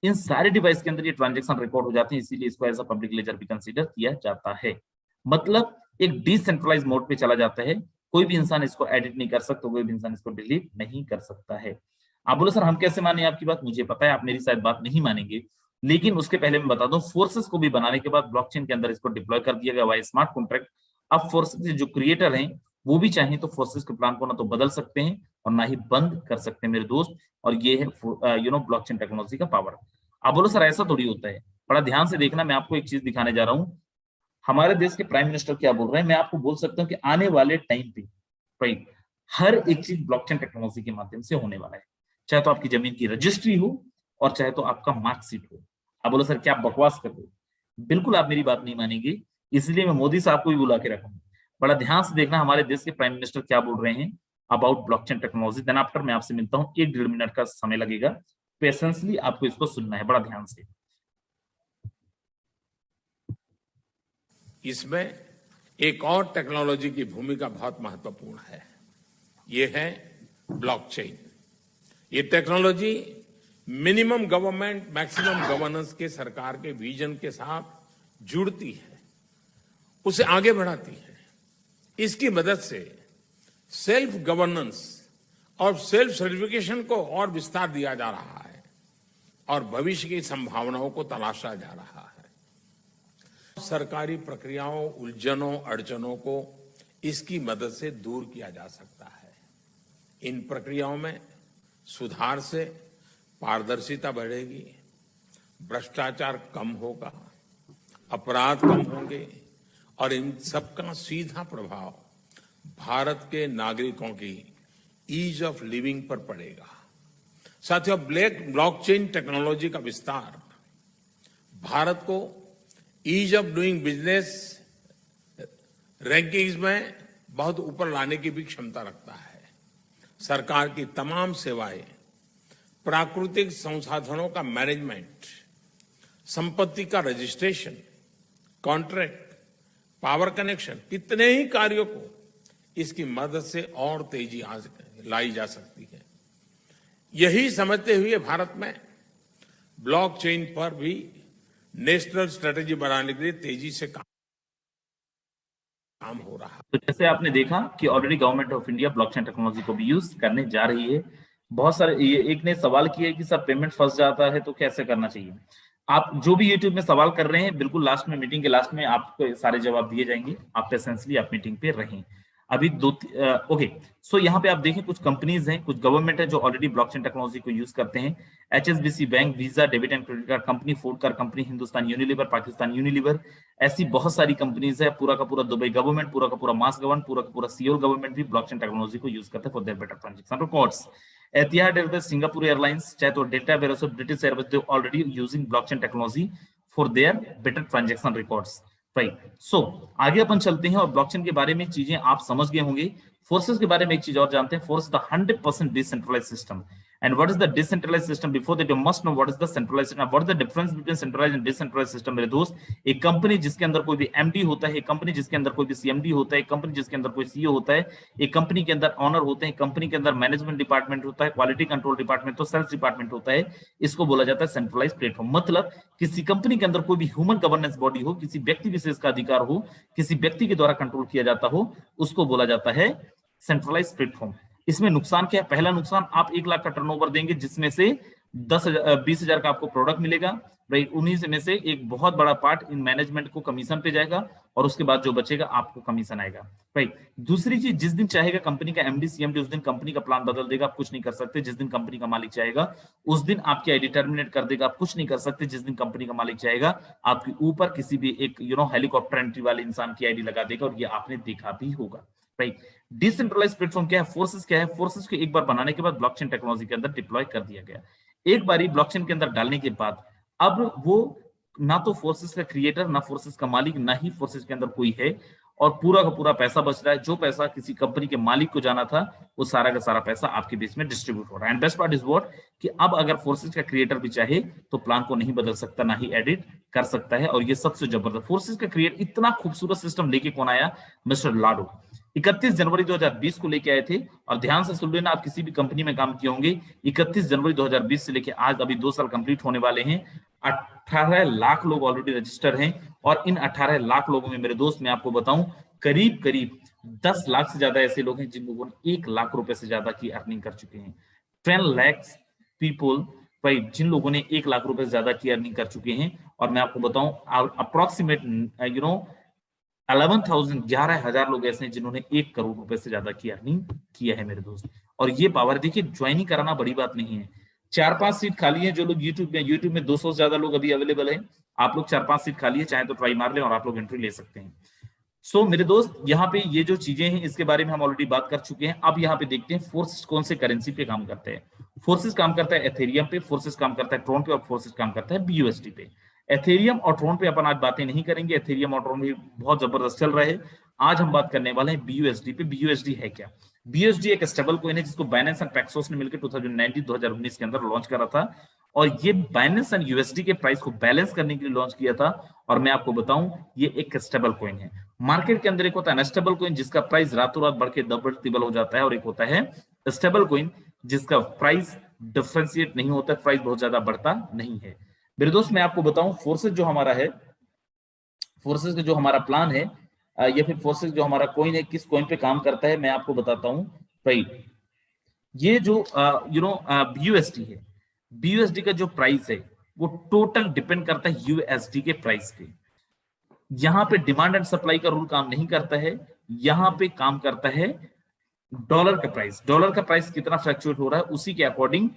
इन सारे डिवाइस के अंदर ये ट्रांजेक्शन रिकॉर्ड हो जाते हैं। इसीलिए इसको एज अ पब्लिक लेजर भी कंसीडर किया जाता है। मतलब एक डिसेंट्रलाइज मोड पे चला जाता है, कोई भी इंसान इसको एडिट नहीं कर सकता, कोई भी इंसान इसको डिलीट नहीं कर सकता है। आप बोलो सर हम कैसे माने आपकी बात? मुझे पता है आप मेरी शायद बात नहीं मानेंगे, लेकिन उसके पहले मैं बता दूं, फोर्सेस को भी बनाने के बाद ब्लॉकचेन के अंदर इसको डिप्लॉय कर दिया गया स्मार्ट कॉन्ट्रैक्ट। अब फोर्सेस जो क्रिएटर हैं वो भी चाहें तो फोर्सेस के प्लान को ना तो बदल सकते हैं और ना ही बंद कर सकते हैं मेरे दोस्त, और ये है ब्लॉकचेन टेक्नोलॉजी का पावर। आप बोलो सर ऐसा थोड़ी होता है, बड़ा ध्यान से देखना, मैं आपको एक चीज दिखाने जा रहा हूँ। हमारे देश के प्राइम मिनिस्टर क्या बोल रहे हैं, मैं आपको बोल सकता हूँ कि आने वाले टाइम पे, राइट, हर एक चीज ब्लॉकचेन टेक्नोलॉजी के माध्यम से होने वाला है। चाहे तो आपकी जमीन की रजिस्ट्री हो और चाहे तो आपका मार्कशीट हो। आप बोलो सर क्या बकवास कर रहे हो? बिल्कुल आप मेरी बात नहीं मानेंगे, इसलिए मैं मोदी साहब को भी बुला के रखूंगा। बड़ा ध्यान से देखना हमारे देश के प्राइम मिनिस्टर क्या बोल रहे हैं about blockchain technology. Then after मैं आपसे मिलता हूँ, 1-1.5 मिनट का समय लगेगा, पेशेंसली आपको इसको सुनना है बड़ा ध्यान से।
इसमें एक और टेक्नोलॉजी की भूमिका बहुत महत्वपूर्ण है, ये है ब्लॉकचेन। ये technology minimum government maximum governance के सरकार के विजन के साथ जुड़ती है, उसे आगे बढ़ाती है। इसकी मदद से सेल्फ गवर्नेंस और सेल्फ सर्टिफिकेशन को और विस्तार दिया जा रहा है और भविष्य की संभावनाओं को तलाशा जा रहा है। सरकारी प्रक्रियाओं, उलझनों, अड़चनों को इसकी मदद से दूर किया जा सकता है। इन प्रक्रियाओं में सुधार से पारदर्शिता बढ़ेगी, भ्रष्टाचार कम होगा, अपराध कम होंगे और इन सबका सीधा प्रभाव भारत के नागरिकों की ईज ऑफ लिविंग पर पड़ेगा। साथियों, ब्लॉकचेन टेक्नोलॉजी का विस्तार भारत को ease of doing business rankings में बहुत ऊपर लाने की भी क्षमता रखता है। सरकार की तमाम सेवाएं, प्राकृतिक संसाधनों का मैनेजमेंट, संपत्ति का रजिस्ट्रेशन, कॉन्ट्रैक्ट, पावर कनेक्शन, कितने ही कार्यों को इसकी मदद से और तेजी लाई जा सकती है। यही समझते हुए भारत में ब्लॉकचेन पर भी नेशनल स्ट्रेटेजी बनाने के लिए तेजी से काम हो रहा है।
तो जैसे आपने देखा कि already government of India blockchain technology को भी यूज करने जा रही है। बहुत सारे ये एक ने सवाल किया है कि सर पेमेंट फंस जाता है तो कैसे करना चाहिए। आप जो भी यूट्यूब में सवाल कर रहे हैं, बिल्कुल लास्ट में, मीटिंग के लास्ट में आपको सारे जवाब दिए जाएंगे। आप पेशेंसली आप मीटिंग पे रहें। अभी ओके, सो यहाँ पे आप देखें कुछ कंपनीज हैं, कुछ गवर्नमेंट है जो ऑलरेडी ब्लॉकचेन टेक्नोलॉजी को यूज करते हैं। HSBC bank, visa debit and credit card company, food car company, Hindustan Unilever, Pakistan Unilever, ऐसी बहुत सारी कंपनीज है। पूरा का पूरा दुबई गवर्नमेंट, पूरा का पूरा मास गवर्नमेंट, पूरा का पूरा सियोल गवर्नमेंट भी ब्लॉकचेन टेक्नोलॉजी को यूज करते हैं for their better transaction records. Etihad Airways, Singapore Airlines, चाहे तो डेल्टा एयरवेज और British Airways, they already using blockchain technology for their better transaction records, right. So आगे अपन चलते हैं और ब्लॉकचेन के बारे में चीजें आप समझ गए होंगे। फोर्सेस के बारे में एक चीज और जानते हैं। Force the 100% decentralised system. And what is the decentralised system? Before that you must know what is the centralised system. What is the difference between centralised and decentralised system? मेरे दोस्त, एक कंपनी जिसके अंदर कोई भी एमडी होता है, एक कंपनी जिसके अंदर कोई भी सीएमडी होता है, एक कंपनी जिसके अंदर कोई सीईओ होता है, एक कंपनी के अंदर ऑनर होते हैं, कंपनी के अंदर मैनेजमेंट डिपार्टमेंट होता है, क्वालिटी कंट्रोल डिपार्टमेंट, तो सेल्स डिपार्टमेंट होता है। इसको बोला जाता है सेंट्रलाइज्ड प्लेटफॉर्म। मतलब किसी कंपनी के अंदर कोई भी ह्यूमन गवर्नेंस बॉडी हो, किसी व्यक्ति विशेष का अधिकार हो, किसी व्यक्ति के द्वारा कंट्रोल किया जाता हो, उसको बोला जाता है सेंट्रलाइज्ड प्लेटफॉर्म। इसमें नुकसान क्या है? पहला नुकसान, आप 1 लाख का टर्नओवर देंगे जिसमें से 20,000 का आपको प्रोडक्ट मिलेगा, राइट। उन्हीं में से एक बहुत बड़ा पार्ट इन मैनेजमेंट को कमीशन पे जाएगा और उसके बाद जो बचेगा आपको कमीशन आएगा, राइट। दूसरी चीज, जिस दिन चाहेगा कंपनी का एमडी सीएमडी उस दिन कंपनी का प्लान बदल देगा, आप कुछ नहीं कर सकते। जिस दिन कंपनी का मालिक चाहेगा उस दिन आपकी आईडी टर्मिनेट कर देगा, आप कुछ नहीं कर सकते। जिस दिन कंपनी का मालिक चाहेगा आपके ऊपर किसी भी एक हेलीकॉप्टर एंट्री वाले इंसान की आईडी लगा देगा, और ये आपने देखा भी होगा, राइट। डिसेंट्रलाइज्ड प्लेटफॉर्म क्या है? फोर्सेस क्या है? फोर्सेस को एक बार बनाने के बाद ब्लॉकचेन टेक्नोलॉजी के अंदर डिप्लॉय कर दिया गया। एक बारी ब्लॉकचेन के अंदर डालने के बाद अब वो ना तो फोर्सेस का क्रिएटर, ना फोर्सेस का मालिक, ना ही फोर्सेस के अंदर कोई है, और पूरा का पूरा पैसा बच रहा है। जो पैसा किसी कंपनी के मालिक को जाना था वो सारा का सारा पैसा आपके बीच में डिस्ट्रीब्यूट हो रहा है। And best part is what, कि अब अगर फोर्सेस का क्रिएटर भी चाहे तो प्लान को नहीं बदल सकता, ना ही एडिट कर सकता है। और ये सबसे जबरदस्त, फोर्सेस का क्रिएट इतना खूबसूरत सिस्टम लेके कौन आया? मिस्टर लाडो 31 जनवरी 2020 को लेके आए थे। और ध्यान से सुन लेना, आप किसी भी कंपनी में काम किए होंगे, 31 जनवरी 2020 से लेके आज अभी 2 साल कंप्लीट होने वाले हैं। 18 लाख लोग ऑलरेडी रजिस्टर हैं, और इन 18 लाख लोगों में मेरे दोस्त मैं आपको बताऊं, करीब करीब 10 लाख से ज्यादा ऐसे लोग हैं जिन लोगों ने 1 लाख रुपए से ज्यादा की अर्निंग कर चुके हैं। 10 लाख पीपल, भाई, जिन लोगों ने 1 लाख रुपए से ज्यादा की अर्निंग कर चुके हैं। और मैं आपको बताऊं, अप्रोक्सीमेट 11,000 लोग ऐसे हैं जिन्होंने 1 करोड़ रुपए से ज्यादा की अर्निंग किया है मेरे दोस्त। और ये पावर देखिए, ज्वाइनिंग कराना बड़ी बात नहीं है। 4-5 सीट खाली है। जो लोग यूट्यूब में 200 से ज्यादा लोग अभी अवेलेबल है। आप लोग 4-5 सीट खाली है, चाहे तो ट्राई मार लें और आप लोग एंट्री ले सकते हैं। सो मेरे दोस्त, यहाँ पे ये जो चीजें हैं इसके बारे में हम ऑलरेडी बात कर चुके हैं। अब यहाँ पे देखते हैं फोर्सेस कौन से करेंसी पे काम करते हैं। फोर्सेस काम करता है एथेरियम पे, फोर्सेस काम करता है ट्रोन पे, और फोर्सेस काम करता है BUSD पे। एथेरियम और ट्रोन पे अपन आज बातें नहीं करेंगे, एथेरियम और ट्रोन भी बहुत जबरदस्त चल रहे हैं। आज हम बात करने वाले हैं BUSD पे। BUSD है क्या? BUSD एक स्टेबल कॉइन है जिसको बाइनेंस एंड पैक्सोस ने मिलकर 2019 के अंदर लॉन्च करा था। और ये बाइनेंस एंड USD के प्राइस को बैलेंस करने के लिए लॉन्च किया था। और मैं आपको बताऊं, ये एक स्टेबल कॉइन है। मार्केट के अंदर एक होता है अनस्टेबल कॉइन जिसका प्राइस रातों रात बढ़ के डबल ट्रिपल हो जाता है, और एक होता है स्टेबल कॉइन जिसका प्राइस डिफरेंशिएट नहीं होता, प्राइस बहुत ज्यादा बढ़ता नहीं है। मेरे दोस्त, मैं आपको बताऊं, फोर्सेस जो हमारा है, फोर्सेस का जो हमारा प्लान है, या फिर फोर्सेस जो हमारा कॉइन है, किस कॉइन पे काम करता है मैं आपको बताता हूं, राइट। ये जो BUSD है, BUSD का जो प्राइस है वो टोटल डिपेंड करता है USD के प्राइस पे। यहां पे डिमांड एंड सप्लाई का रूल काम नहीं करता है, यहां पे काम करता है डॉलर का प्राइस। डॉलर का प्राइस कितना फ्लक्चुएट हो रहा है उसी के अकॉर्डिंग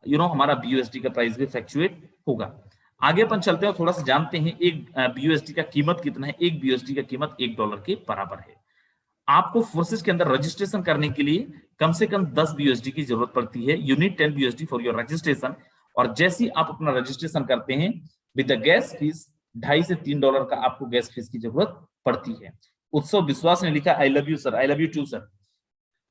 हमारा BUSD का प्राइस भी फ्लक्चुएट होगा। आगे अपन चलते हैं, थोड़ा सा जानते हैं एक BUSD का कीमत कितना है। एक BUSD का कीमत $1 के बराबर है। आपको फोर्सेस के अंदर रजिस्ट्रेशन करने के लिए कम से कम 10 BUSD की जरूरत पड़ती है। You need 10 BUSD for your registration. और जैसे ही आप अपना रजिस्ट्रेशन करते हैं, विद द गैस फीस $2.5 से $3 का आपको गैस फीस की जरूरत पड़ती है। उत्सव विश्वास ने लिखा I love you sir, I love you too sir.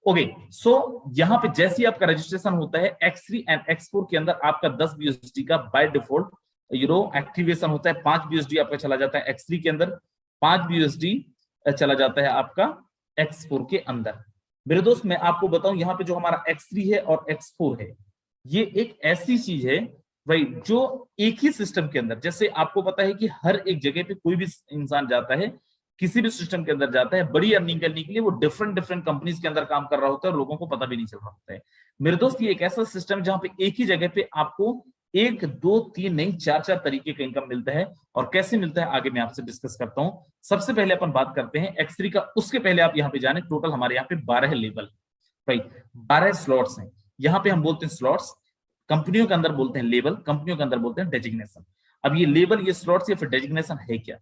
Okay, so यहाँ पे जैसे ही आपका रजिस्ट्रेशन होता है X3 एंड X4 के अंदर आपका 10 BUSD का बाय डिफॉल्ट एक्टिवेशन होता है। 5 BUSD आपका चला जाता है X3 के अंदर, 5 BUSD चला जाता है आपका X4 के अंदर। मेरे दोस्त मैं आपको बताऊं, यहाँ पे जो हमारा X3 है और X4 है, ये एक ऐसी चीज है भाई जो एक ही सिस्टम के अंदर, जैसे आपको पता है कि हर एक जगह पे कोई भी इंसान जाता है, किसी भी सिस्टम के अंदर जाता है, बड़ी अर्निंग करने के लिए वो डिफरेंट डिफरेंट कंपनीज के अंदर काम कर रहा होता है और लोगों को पता भी नहीं चल रहा होता है। मेरे दोस्त ये एक ऐसा सिस्टम जहां पे एक ही जगह पे आपको 1, 2, 3 नहीं 4 तरीके का इनकम मिलता है। और कैसे मिलता है आगे मैं आपसे डिस्कस करता हूं। सबसे पहले अपन बात करते हैं X3 का, उसके पहले आप यहाँ पे जाने, टोटल हमारे यहाँ पे 12 लेवल भाई, 12 स्लॉट्स हैं। यहाँ पे हम बोलते हैं स्लॉट्स, कंपनियों के अंदर बोलते हैं लेवल, कंपनियों के अंदर बोलते हैं डेजिग्नेशन। अब ये लेवल, ये स्लॉट्स या फिर डेजिग्नेशन है क्या,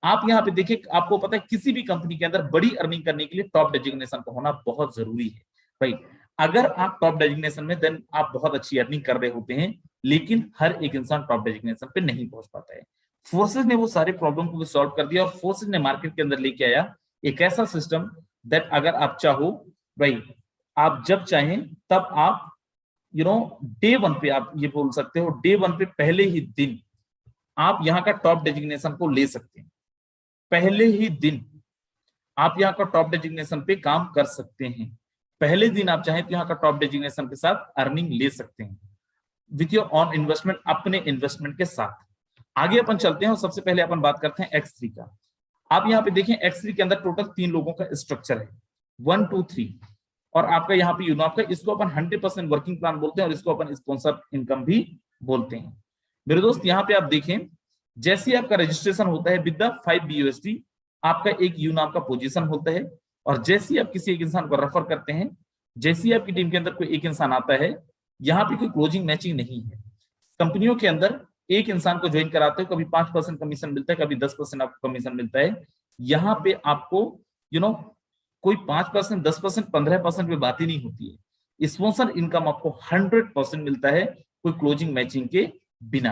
आप यहाँ पे देखिए, आपको पता है किसी भी कंपनी के अंदर बड़ी अर्निंग करने के लिए टॉप डेजिग्नेशन का होना बहुत जरूरी है भाई। अगर आप टॉप डेजिग्नेशन में, देन आप बहुत अच्छी अर्निंग कर रहे होते हैं, लेकिन हर एक इंसान टॉप डेजिग्नेशन पे नहीं पहुंच पाता है। फोर्सेस ने वो सारे प्रॉब्लम को सॉल्व कर दिया और फोर्सेस ने मार्केट के अंदर लेके आया एक ऐसा सिस्टम दैट अगर आप चाहो भाई, आप जब चाहें तब आप डे 1 पे, आप ये बोल सकते हो डे 1 पे पहले ही दिन आप यहाँ का टॉप डेजिग्नेशन को ले सकते हैं। पहले ही दिन आप यहाँ का टॉप डेजिग्नेशन पे काम कर सकते हैं। पहले दिन आप चाहें तो यहाँ का टॉप डेजिग्नेशन के साथ अर्निंग ले सकते हैं विथ योर ऑन इन्वेस्टमेंट, अपने इन्वेस्टमेंट के साथ। आगे अपन चलते हैं और सबसे पहले अपन बात करते हैं X3 का। आप यहाँ पे देखें X3 के अंदर टोटल 3 लोगों का स्ट्रक्चर है, 1, 2, 3। और आपका यहाँ पे यूनॉप का, इसको अपन 100% वर्किंग प्लान बोलते हैं और इसको अपन स्पॉन्सर इनकम भी बोलते हैं। मेरे दोस्त यहाँ पे आप देखें, जैसे ही आपका रजिस्ट्रेशन होता है विद द 5 BUSD, आपका एक यूनाम का पोजीशन होता है। और जैसे ही आप किसी एक इंसान को रेफर करते हैं, जैसे ही आपकी टीम के अंदर कोई एक इंसान आता है, यहाँ पे कोई क्लोजिंग मैचिंग नहीं है। कंपनियों के अंदर एक इंसान को ज्वाइन कराते हो, कभी 5% कमीशन मिलता है, कभी 10% आपको कमीशन मिलता है। यहाँ पे आपको कोई 5%, 10%, 15% पे बात ही नहीं होती है। स्पॉन्सर इनकम आपको 100% मिलता है, कोई क्लोजिंग मैचिंग के बिना।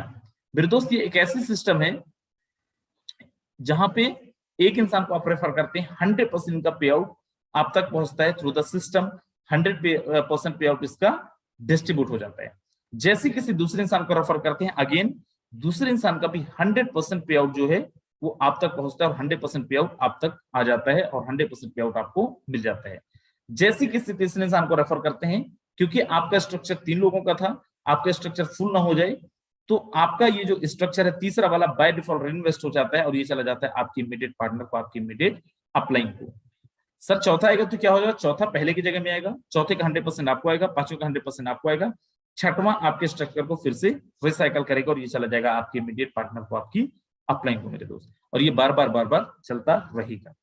मेरे दोस्त ये एक ऐसी सिस्टम है जहां पे एक इंसान को आप रेफर करते हैं, 100% इनका पे आउट आप तक पहुंचता है थ्रू द सिस्टम। 100% पे आउट इसका डिस्ट्रीब्यूट हो जाता है। जैसे किसी दूसरे इंसान को रेफर करते हैं, अगेन दूसरे इंसान का भी 100% पे आउट जो है वो आप तक पहुंचता है और 100% पे आउट आप तक आ जाता है और 100% पे आउट आपको मिल जाता है। जैसे किसी तीसरे इंसान को रेफर करते हैं, क्योंकि आपका स्ट्रक्चर 3 लोगों का था, आपका स्ट्रक्चर फुल ना हो जाए तो आपका ये जो स्ट्रक्चर है तीसरा वाला बाय डिफॉल्ट इन्वेस्ट हो जाता है और ये चला जाता है आपके इमीडिएट पार्टनर को, आपके इमीडिएट अपलाइन को। सर चौथा आएगा तो क्या हो जाएगा, चौथा पहले की जगह में आएगा, चौथे का 100% आपको आएगा, पांचवें का 100% आपको आएगा, छठवां आपके स्ट्रक्चर को फिर से रिसाइकल करेगा और ये चला जाएगा आपके इमीडिएट पार्टनर को, आपकी अपलाइन को मेरे दोस्त। और ये बार बार चलता रहेगा।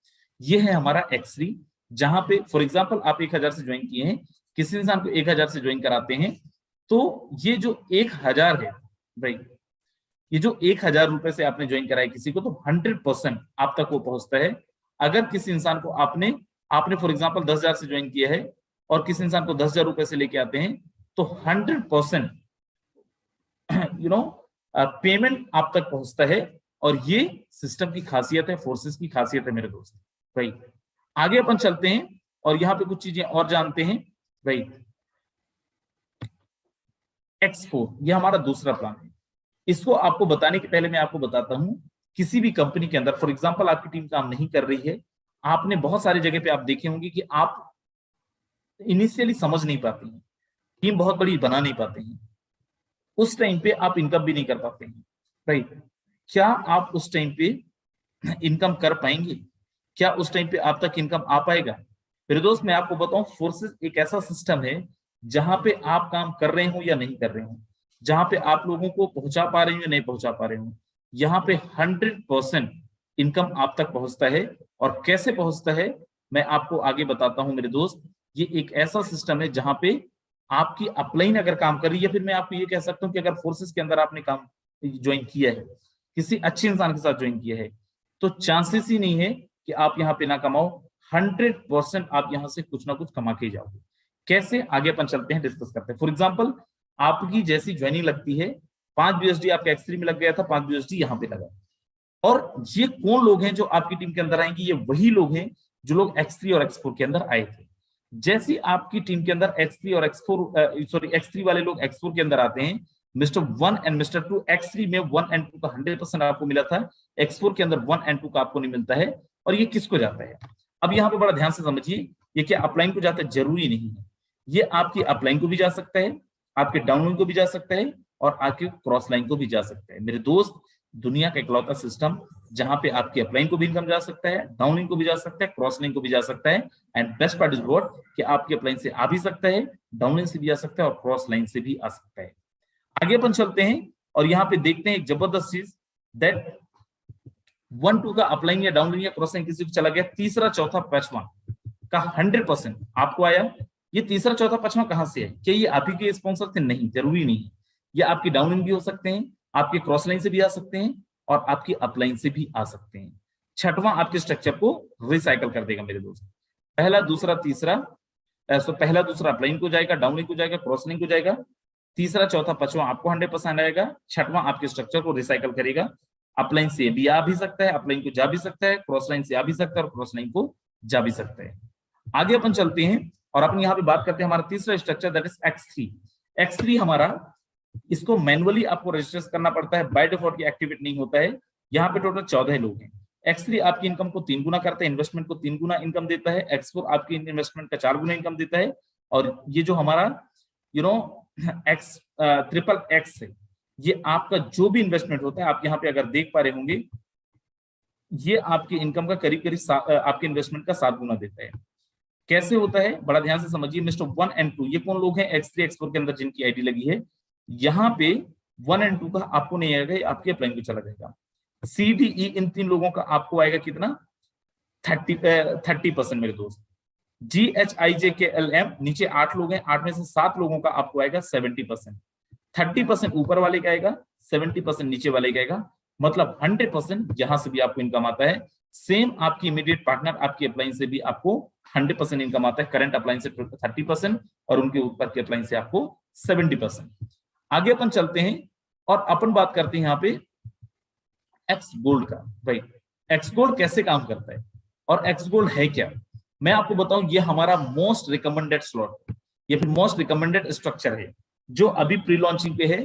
ये है हमारा X3, जहां पे फॉर एग्जाम्पल आप 1000 से ज्वाइन किए हैं, किसी इंसान को 1000 से ज्वाइन कराते हैं, तो ये जो 1000 है भाई, ये जो 1000 रुपए से आपने ज्वाइन कराया किसी को, तो 100% आप तक वो पहुंचता है। अगर किसी इंसान को आपने फॉर एग्जाम्पल 10,000 से ज्वाइन किया है और किसी इंसान को 10,000 रुपए से लेके आते हैं, तो 100% पेमेंट आप तक पहुंचता है। और ये सिस्टम की खासियत है, फोर्सेस की खासियत है मेरे दोस्त भाई। आगे अपन चलते हैं और यहाँ पे कुछ चीजें और जानते हैं भाई। X4 ये हमारा दूसरा प्लान है। इसको आपको बताने के पहले मैं आपको बताता हूं, किसी भी कंपनी के अंदर फॉर एग्जांपल आपकी टीम काम नहीं कर रही है, आपने बहुत सारी जगह पे आप देखे होंगे कि आप इनिशियली समझ नहीं पाते हैं, टीम बहुत बड़ी बना नहीं पाते हैं, उस टाइम पे आप इनकम भी नहीं कर पाते हैं राइट। क्या आप उस टाइम पे इनकम कर पाएंगे? क्या उस टाइम पे आप तक इनकम आ पाएगा? मेरे दोस्त मैं आपको बताऊं, फोर्सेस एक ऐसा सिस्टम है जहां पे आप काम कर रहे हो या नहीं कर रहे हो, जहां पे आप लोगों को पहुंचा पा रहे हो या नहीं पहुंचा पा रहे हो, यहाँ पे 100% इनकम आप तक पहुंचता है। और कैसे पहुंचता है मैं आपको आगे बताता हूं मेरे दोस्त। ये एक ऐसा सिस्टम है जहां पे आपकी अपलाइन अगर काम कर रही है, फिर मैं आपको ये कह सकता हूं कि अगर फोर्सेस के अंदर आपने काम ज्वाइन किया है, किसी अच्छे इंसान के साथ ज्वाइन किया है, तो चांसेस ही नहीं है कि आप यहाँ पे ना कमाओ। 100% आप यहाँ से कुछ ना कुछ कमा के जाओगे। कैसे, आगे अपन चलते हैं, डिस्कस करते हैं। फॉर एग्जाम्पल आपकी जैसी ज्वाइनिंग लगती है, 5 BUSD आपका X3 में लग गया था, 5 BUSD यहाँ पे लगा, और ये कौन लोग हैं जो आपकी टीम के अंदर आएंगे? ये वही लोग हैं जो लोग X3 और X4 के अंदर आए थे। जैसे आपकी टीम के अंदर X3 और X3 वाले लोग X4 के अंदर आते हैं, मिस्टर 1 एंड मिस्टर 2, X3 में 1 एंड 2 का 100% आपको मिला था, X4 के अंदर 1 एंड 2 का आपको नहीं मिलता है। और ये किसको जाता है? अब यहाँ पे बड़ा ध्यान से समझिए, ये क्या अपलाइन को जाता है? जरूरी नहीं है। ये आपकी अपलाइन को भी जा सकता है, आपके डाउनलाइन को भी जा सकता है, और आपके क्रॉस लाइन को भी जा सकता है। मेरे दोस्त, दुनिया का इकलौता सिस्टम जहां पे आपकी अपलाइन को भी इनकम जा सकता है, डाउनलाइन को भी जा सकता है, क्रॉस लाइन को भी जा सकता है। And best part is what, कि आपकी अपलाइन से आ भी सकता है, डाउनलाइन से भी आ सकता है, और क्रॉस लाइन से भी आ सकता है। आगे अपन चलते हैं और यहाँ पे देखते हैं एक जबरदस्त चीज, दैट 1-2 का अपलाइन या डाउनलाइन या क्रॉस लाइन किसी को चला गया, तीसरा चौथा पांचवा का 100% आपको आया। ये तीसरा चौथा पांचवा कहां से है? क्या ये आप ही के स्पॉन्सर थे? नहीं, जरूरी नहीं है। ये आपकी डाउनलाइन भी हो सकते हैं, आपके क्रॉस लाइन से भी आ सकते हैं, और आपकी अपलाइन से भी आ सकते हैं। छठवां आपके स्ट्रक्चर को रिसाइकल कर देगा मेरे दोस्त। पहला दूसरा तीसरा, पहला दूसरा अपलाइन को जाएगा, डाउनलाइन को जाएगा, क्रॉस लाइन को जाएगा, तीसरा चौथा पांचवा आपको 100% आएगा, छठवां आपके स्ट्रक्चर को रिसाइकल करेगा। अपलाइन से भी आ भी सकता है, अपलाइन को जा भी सकता है, क्रॉस लाइन से आ भी सकता है, और क्रॉस लाइन को जा भी सकता है। आगे अपन चलते हैं और अपन यहाँ पे बात करते हैं हमारा तीसरा structure, that is X3। X3 हमारा, इसको मैनुअली आपको रजिस्टर करना पड़ता है, बाय डिफॉल्ट ये एक्टिवेट नहीं होता है। यहाँ पे टोटल 14 लोग हैं। X3 आपकी इनकम को 3 गुना करता है, इन्वेस्टमेंट को 3 गुना इनकम देता है। X4 आपकी इन्वेस्टमेंट का 4 गुना इनकम देता है। और ये जो हमारा ट्रिपल एक्स है, ये आपका जो भी इन्वेस्टमेंट होता है, आप यहाँ पे अगर देख पा रहे होंगे, ये आपकी इनकम का करीब करीब आपके इन्वेस्टमेंट का 7 गुना देता है। कैसे होता है? बड़ा ध्यान से समझिए। मिस्टर 1 एंड 2 ये कौन लोग हैं? X3 X4 के अंदर जिनकी आईडी लगी है, यहाँ पे 1 एंड 2 का आपको नहीं आएगा, आपके अपलाइन को चला जाएगा। CDE इन 3 लोगों का आपको आएगा कितना? 30% मेरे दोस्त। GHIJKLM नीचे 8 लोग हैं, 8 में से 7 लोगों का आपको आएगा 70%। 30% ऊपर वाले का आएगा, 70% नीचे वाले का आएगा। मतलब 100% जहां से भी आपको इनकम आता है, सेम आपकी इमीडिएट पार्टनर आपकी अपलाइन से भी आपको 100% इनकम आता है। करंट अपलाइन से 30% और उनके ऊपर के अपलाइन से आपको 70%। आगे अपन चलते हैं और अपन बात करते हैं यहाँ पे एक्स गोल्ड का। भाई एक्स गोल्ड कैसे काम करता है और एक्स गोल्ड है क्या? मैं आपको बताऊं, ये हमारा मोस्ट रिकमेंडेड स्लॉट या फिर मोस्ट रिकमेंडेड स्ट्रक्चर है, जो अभी प्री लॉन्चिंग पे है।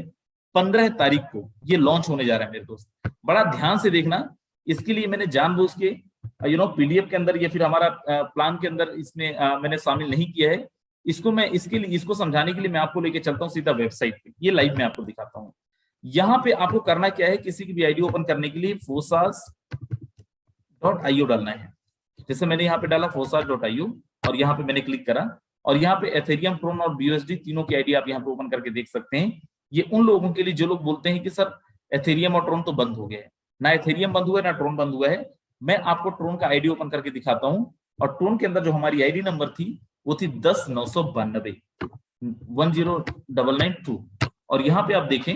15 तारीख को ये लॉन्च होने जा रहा है मेरे दोस्त। बड़ा ध्यान से देखना, इसके लिए मैंने जानबूझ के पीडीएफ के अंदर या फिर हमारा प्लान के अंदर इसमें मैंने शामिल नहीं किया है। इसको मैं इसको समझाने के लिए मैं आपको लेके चलता हूँ सीधा वेबसाइट पे। ये लाइव में आपको दिखाता हूँ। यहाँ पे आपको करना क्या है, किसी की भी आईडी ओपन करने के लिए fossas.io डालना है। जैसे मैंने यहाँ पे डाला fossas.io और यहाँ पे मैंने क्लिक करा और यहाँ पे एथेरियम, ट्रोन और BUSD तीनों की आईडी आप यहाँ पे ओपन करके देख सकते हैं। ये उन लोगों के लिए जो लोग बोलते हैं कि सर एथेरियम और ट्रोन तो बंद हो गया है, ना एथेरियम बंद हुआ है ना ट्रोन बंद हुआ है। मैं आपको ट्रोन का आईडी ओपन करके दिखाता हूँ। और ट्रोन के अंदर जो हमारी आईडी नंबर थी वो थी 10,992 10,992। और यहाँ पे आप देखें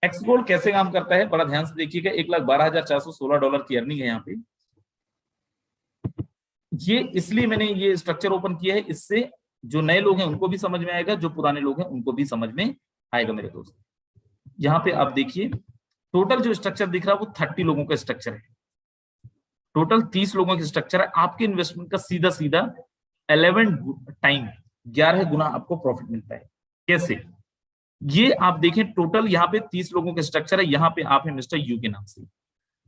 एक्स गोल्ड कैसे काम करता है, बड़ा ध्यान से देखिएगा। $1,12,416 की अर्निंग है यहाँ पे। ये इसलिए मैंने ये स्ट्रक्चर ओपन किया है, इससे जो नए लोग हैं उनको भी समझ में आएगा, जो पुराने लोग हैं उनको भी समझ में आएगा मेरे दोस्त। यहाँ पे आप देखिए टोटल जो स्ट्रक्चर दिख रहा है वो 30 लोगों का स्ट्रक्चर है। टोटल 30 लोगों का स्ट्रक्चर है। आपके इन्वेस्टमेंट का सीधा सीधा 11 गुना आपको प्रॉफिट मिलता है। कैसे? ये आप देखें, टोटल यहाँ पे 30 लोगों का स्ट्रक्चर है। यहाँ पे आप है मिस्टर यू के नाम से।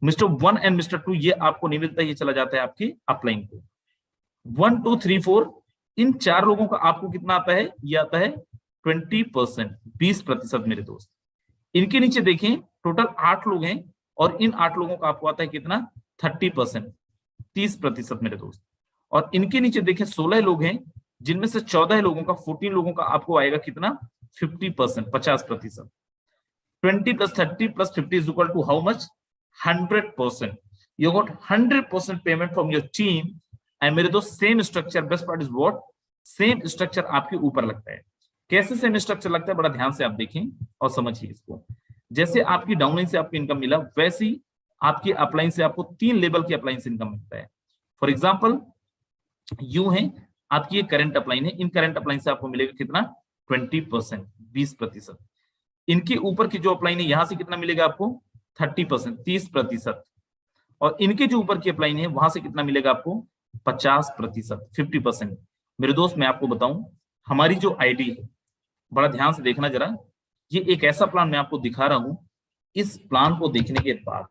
मिस्टर 1 एंड मिस्टर 2 ये आपको नहीं मिलता, ये चला जाता है आपके अपलाइन को। 1, 2, 3, 4 इन 4 लोगों का आपको कितना आता है? ये आता है 20%, 20% मेरे दोस्त। इनके नीचे देखें टोटल 8 लोग हैं और इन 8 लोगों का आपको आता है कितना? 30%, 30% मेरे दोस्त। और इनके नीचे देखें 16 लोग हैं, जिनमें से 14 लोगों का 14 लोगों का आपको आएगा कितना? 50%, 50%। 20 + 30 + 50 is equal to how much? 100%। You got 100% payment from your team. And मेरे दोस्त same structure, best part is what, same structure आपके ऊपर लगता है। कैसे सेम स्ट्रक्चर लगता है? बड़ा ध्यान से आप देखें और समझिए इसको। जैसे आपकी डाउनलाइन से आपको इनकम मिला, वैसे ही आपकी अपलाइन से आपको 3 लेवल की अपलाइन से इनकम मिलता है। फॉर एग्जाम्पल यूं है, आपकी ये करंट अपलाइन है, इन करंट अपलाइन से आपको मिलेगा कितना? 20%, 20%। इनके ऊपर की जो अपलाइन है, यहां से कितना मिलेगा आपको? 30%, 30%। और इनके जो ऊपर की अपलाइन है वहां से कितना मिलेगा आपको? 50%, 50%। मेरे दोस्त मैं आपको बताऊं, हमारी जो आईडी है, बड़ा ध्यान से देखना जरा, ये एक ऐसा प्लान मैं आपको दिखा रहा हूं, इस प्लान को देखने के बाद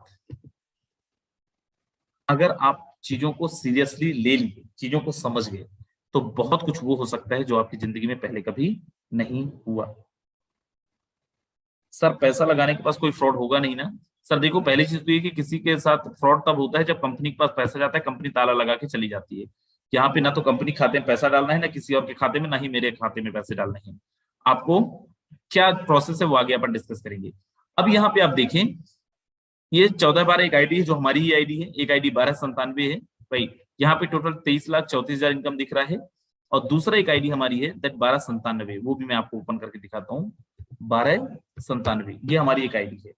अगर आप चीजों को सीरियसली ले लिए, चीजों को समझ गए, तो बहुत कुछ वो हो सकता है जो आपकी जिंदगी में पहले कभी नहीं हुआ। सर पैसा लगाने के पास कोई फ्रॉड होगा नहीं ना? सर देखो, पहली चीज तो ये कि किसी के साथ फ्रॉड तब होता है जब कंपनी के पास पैसा जाता है, कंपनी ताला लगा के चली जाती है। यहाँ पे ना तो कंपनी खाते में पैसा डालना है, ना किसी और के खाते में, ना ही मेरे खाते में पैसे डालने हैं। आपको क्या प्रोसेस है वो आगे अपन डिस्कस करेंगे। अब यहाँ पे आप देखें, ये 14/12 एक आईडी है जो हमारी ही आईडी है, एक आईडी 1297 है भाई। यहाँ पे टोटल 23,34,000 इनकम दिख रहा है। और दूसरा एक आईडी हमारी है दैट 1297, वो भी मैं आपको ओपन करके दिखाता हूँ। 1297 ये हमारी एक आईडी है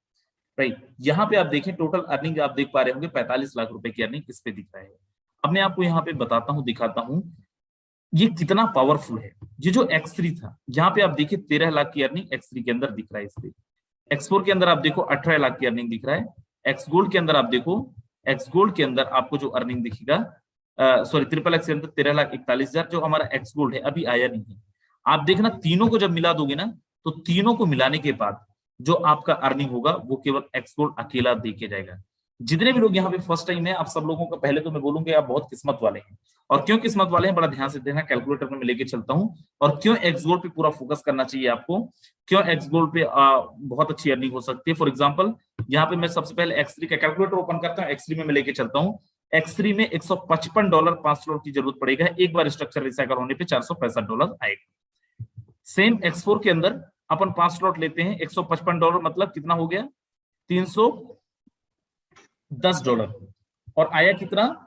राइट। यहाँ पे आप देखें टोटल अर्निंग आप देख पा रहे होंगे, 45 लाख रुपए की अर्निंग इस पे दिख रहा है। अब मैं आपको यहाँ पे बताता हूँ, दिखाता हूँ ये कितना पावरफुल है। ये जो X3 था, यहाँ पे आप देखिए 13 लाख की अर्निंग X3 के अंदर दिख रहा है। इस पे X4 के अंदर आप देखो 18 लाख की अर्निंग दिख रहा है। एक्स गोल्ड के अंदर आप देखो, एक्स गोल्ड के अंदर आपको जो अर्निंग दिखेगा, सॉरी ट्रिपल एक्स के अंदर 13,41,000 जो हमारा एक्स गोल्ड है अभी आया नहीं है। आप देखना तीनों को जब मिला दोगे ना, तो तीनों को मिलाने के बाद जो आपका अर्निंग होगा वो केवल एक्स गोल्ड अकेला दे के जाएगा। जितने भी लोग यहाँ पे फर्स्ट टाइम है, आप सब लोगों का पहले तो मैं बोलूंगा आप बहुत किस्मत वाले हैं। और क्यों किस्मत वाले हैं, बड़ा ध्यान से देखना, कैलकुलेटर में मैं लेके चलता हूँ। और क्यों एक्स गोल्ड पे पूरा फोकस करना चाहिए आपको, क्यों एक्स गोल्ड पे बहुत अच्छी अर्निंग हो सकती है। फॉर एग्जांपल यहाँ पे मैं सबसे पहले X3 का कैलकुलेटर ओपन करता हूँ, X3 में मैं लेके चलता हूँ। X3 में $155 5 स्लॉट की जरूरत पड़ेगा, एक बार स्ट्रक्चर रिसाइकल होने पे $465 आएगा। सेम X4 के अंदर अपन 5 स्लॉट लेते हैं, $155 मतलब कितना हो गया, $310। और आया कितना,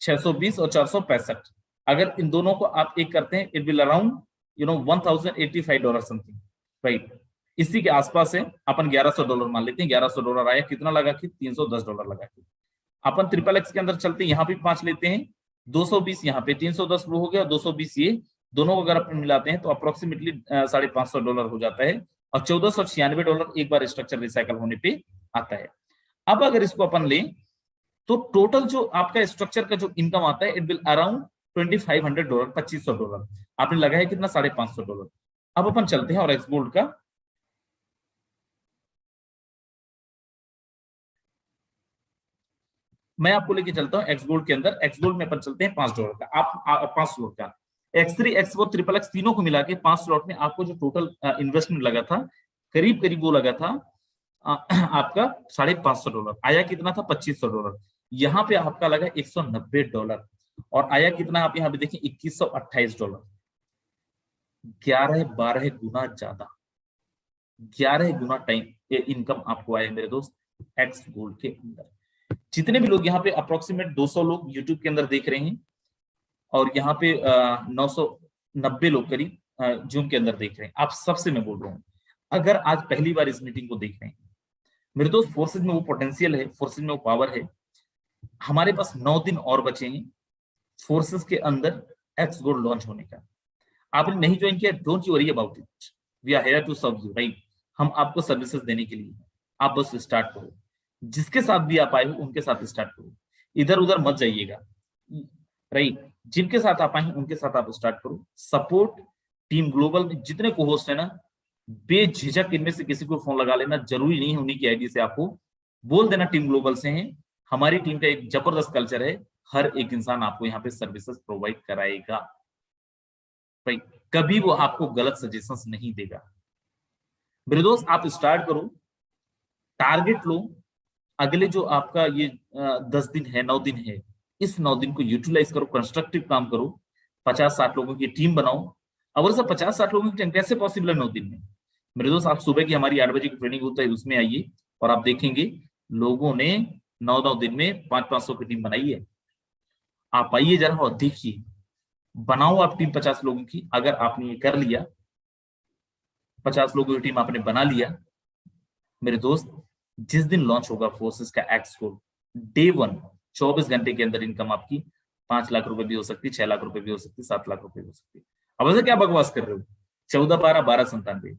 620 और 465। अगर इन दोनों को आप एक करते हैं, it will around $1,085 something right. इसी के आसपास है। अपन $1,100 मान लेते हैं, $1,100 आया, कितना लगा कि $310 लगा के। अपन ट्रिपल एक्स के अंदर चलते हैं, यहाँ भी 5 लेते हैं, 220 यहाँ पे, 310 वो हो गया, 220 ये दोनों को अगर अपन मिलाते हैं तो अप्रोक्सीमेटली $550 हो जाता है। और $1,496 एक बार स्ट्रक्चर रिसाइकल होने पे आता है। अब अगर इसको अपन लें तो टोटल जो आपका स्ट्रक्चर का जो इनकम आता है, इट विल अराउंड $2,500, $2,500। आपने लगाया कितना, $550। अब अपन चलते हैं और एक्स गोल्ड का मैं आपको लेके चलता हूं। एक्स गोल्ड के अंदर, एक्स गोल्ड में अपन चलते हैं $5 का, आप 5 स्लॉट का। X3, X4, ट्रिपल एक्स तीनों को मिला के 5 स्लॉट में आपको जो टोटल इन्वेस्टमेंट लगा था, करीब करीब वो लगा था आपका $550। आया कितना था, $2,500। यहाँ पे आपका लगा $190। और आया कितना, आप यहाँ पे देखें, $2,128। 11-12 गुना ज्यादा, 11 गुना टाइम इनकम आपको आया मेरे दोस्त एक्स गोल्ड के अंदर। जितने भी लोग यहाँ पे अप्रोक्सीमेट 200 लोग यूट्यूब के अंदर देख रहे हैं, और यहाँ पे 990 लोग करीब जूम के अंदर देख रहे हैं, आप सबसे मैं बोल रहा हूँ, अगर आज पहली बार इस मीटिंग को देख रहे हैं मेरे दोस्त, फोर्सेज में वो पोटेंशियल है, फोर्सेज में वो पावर है। हमारे पास 9 दिन और बचे हैं फोर्सेज के अंदर एक्स गोल्ड लॉन्च होने का। आपने नहीं ज्वाइन किया, don't you worry about it, we are here to serve you right. हम आपको सर्विसेज देने के लिए, आप बस स्टार्ट करो। जिसके साथ भी आप आए हो उनके साथ स्टार्ट करो, इधर उधर मत जाइएगा राइट। जिनके साथ आप आए हैं उनके साथ आप स्टार्ट करो। सपोर्ट टीम ग्लोबल में जितने को होस्ट है ना, बेझिझक इनमें से किसी को फोन लगा लेना, जरूरी नहीं है उन्हीं की आईडी से, आपको बोल देना टीम ग्लोबल से हैं। हमारी टीम का एक जबरदस्त कल्चर है, हर एक इंसान आपको यहाँ पे सर्विसेज प्रोवाइड कराएगा राइट। कभी वो आपको गलत सजेशंस नहीं देगा। मेरे दोस्त आप स्टार्ट करो, टारगेट लो, अगले जो आपका ये 10 दिन है, 9 दिन है, इस 9 दिन को यूटिलाइज करो, कंस्ट्रक्टिव काम करो, 50-60 लोगों की टीम बनाओ। अब सर 50-60 लोगों की टीम कैसे पॉसिबल है 9 दिन में? मेरे दोस्त आप सुबह की हमारी 8 बजे की ट्रेनिंग होता है, उसमें आइए और आप देखेंगे लोगों ने 9 दिन में 500-500 की टीम बनाई है। आप आइए जरा और देखिए, बनाओ आप टीम 50 लोगों की। अगर आपने ये कर लिया, 50 लोगों की टीम आपने बना लिया, मेरे दोस्त जिस दिन लॉन्च होगा फोर्सेस का एक्स गोल्ड, डे 1 24 घंटे के अंदर इनकम आपकी 5 लाख रुपए भी हो सकती है, 6 लाख रुपए भी हो सकती है, 7 लाख रुपए भी हो सकती है। अब ऐसे क्या बकवास कर रहे हो? 14/12 1297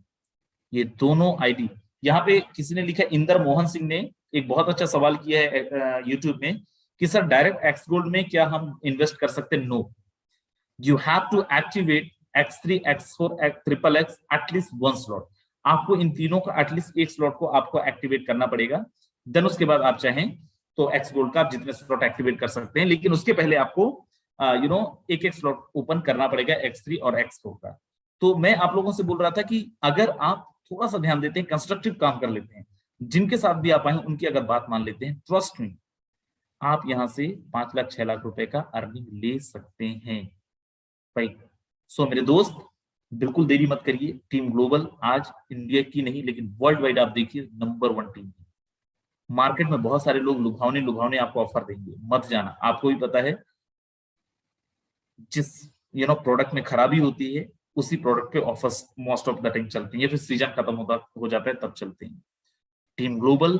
ये दोनों आईडी यहाँ पे किसी ने लिखा, इंदर मोहन सिंह ने एक बहुत अच्छा सवाल किया है यूट्यूब में कि सर डायरेक्ट एक्स गोल्ड में क्या हम इन्वेस्ट कर सकते हैं? No, you have to activate X3, X4, triple x at least one slot. आपको इन तीनों का एटलीस्ट एक स्लॉट को आपको एक्टिवेट करना पड़ेगा। देन उसके बाद आप चाहें तो एक्स गोल्ड का आप जितने स्लॉट एक्टिवेट कर सकते हैं, लेकिन उसके पहले आपको एक एक स्लॉट ओपन करना पड़ेगा X3 और X4 का। तो मैं आप लोगों से बोल रहा था कि अगर आप थोड़ा सा ध्यान देते हैं, कंस्ट्रक्टिव काम कर लेते हैं, जिनके साथ भी आप आए उनकी अगर बात मान लेते हैं, ट्रस्ट मी, आप यहां से 5 लाख 6 लाख रुपए का अर्निंग ले सकते हैं भाई। सो मेरे दोस्त, बिल्कुल देरी मत करिए। टीम ग्लोबल आज इंडिया की नहीं लेकिन वर्ल्ड वाइड आप देखिए नंबर 1 टीम है। मार्केट में बहुत सारे लोग लुभावने लुभावने आपको ऑफर देंगे, मत जाना। आपको भी पता है जिस प्रोडक्ट में खराबी होती है उसी प्रोडक्ट पे offers most of the time चलते हैं, या फिर सीजन खत्म हो जाता है तब चलते हैं। टीम ग्लोबल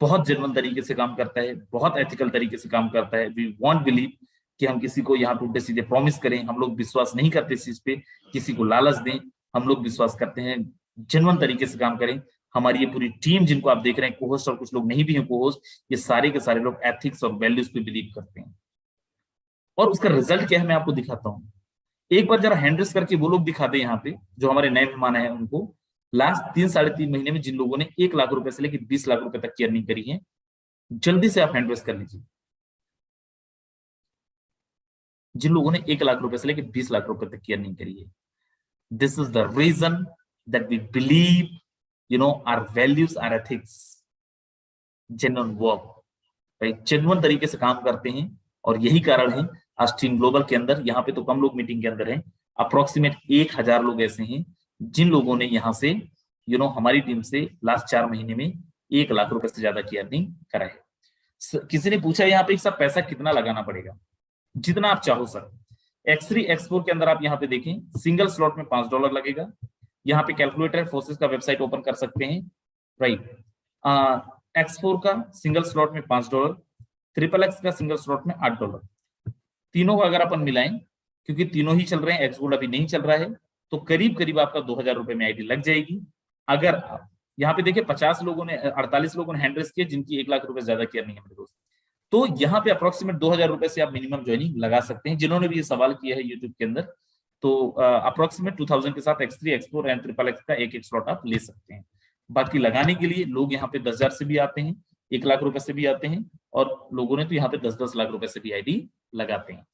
बहुत जेन्युइन तरीके से काम करता है, बहुत एथिकल तरीके से काम करता है। वी वॉन्ट बिलीव कि हम किसी को यहाँ पे उल्टे सीधे प्रॉमिस करें, हम लोग विश्वास नहीं करते इस चीज पे, किसी को लालच दें। हम लोग विश्वास करते हैं जेन्युइन तरीके से काम करें। हमारी ये पूरी टीम जिनको आप देख रहे हैं, कोहोस्ट और कुछ लोग नहीं भी हैं कोहोस्ट, ये सारे के सारे लोग एथिक्स और वैल्यूज पे बिलीव करते हैं। और उसका रिजल्ट क्या है मैं आपको दिखाता हूँ। एक बार जरा हैंड रेस करके वो लोग दिखा दे यहाँ पे जो हमारे नए मेहमान है उनको, लास्ट 3-3.5 महीने में जिन लोगों ने 1 लाख रुपए से लेकर 20 लाख रुपए तक की अर्निंग करी है, जल्दी से आप हैंड रेस कर लीजिए। जिन लोगों ने 1 लाख रुपए से लेकर 20 लाख रुपए तक की अर्निंग करी है, this is the reason that we believe our values, our ethics, genuine work, right, genuine तरीके से काम करते हैं। और यही कारण है आज टीम ग्लोबल के अंदर, यहाँ पे तो कम लोग मीटिंग के अंदर हैं, अप्रोक्सीमेट 1000 लोग ऐसे हैं जिन लोगों ने यहाँ से हमारी टीम से लास्ट 4 महीने में 1 लाख रुपए से ज्यादा की अर्निंग करा है। किसी ने पूछा यहाँ पे सब पैसा कितना लगाना पड़ेगा? जितना आप चाहो सर। X3 X4 के अंदर आप यहाँ पे देखें, सिंगल स्लॉट में $5 लगेगा। यहाँ पे कैलकुलेटर फोर्सेस का वेबसाइट ओपन कर सकते हैं, राइट। X4 का सिंगल स्लॉट में $5, ट्रिपल एक्स का सिंगल स्लॉट में $8। तीनों का अगर अपन मिलाएं, क्योंकि तीनों ही चल रहे हैं, एक्स गोल्ड अभी नहीं चल रहा है, तो करीब करीब आपका 2000 रुपए में आईडी लग जाएगी। अगर यहाँ पे देखिए 48 लोगों ने हैंड रेस किए जिनकी 1 लाख रुपए ज्यादा की अर्निंग है मेरे दोस्त, तो यहाँ पे अप्रोक्सीमेट 2000 रुपए से आप मिनिमम ज्वाइनिंग लगा सकते हैं। जिन्होंने भी ये सवाल किया है यूट्यूब के अंदर, तो अप्रोक्सीमेट 2000 के साथ X3 X4 and triple x का एक स्लॉट आप ले सकते हैं। बाकी लगाने के लिए लोग यहाँ पे 10,000 से भी आते हैं, 1 लाख रुपए से भी आते हैं, और लोगों ने तो यहाँ पे 10-10 लाख रुपए से भी आईडी लगाते हैं।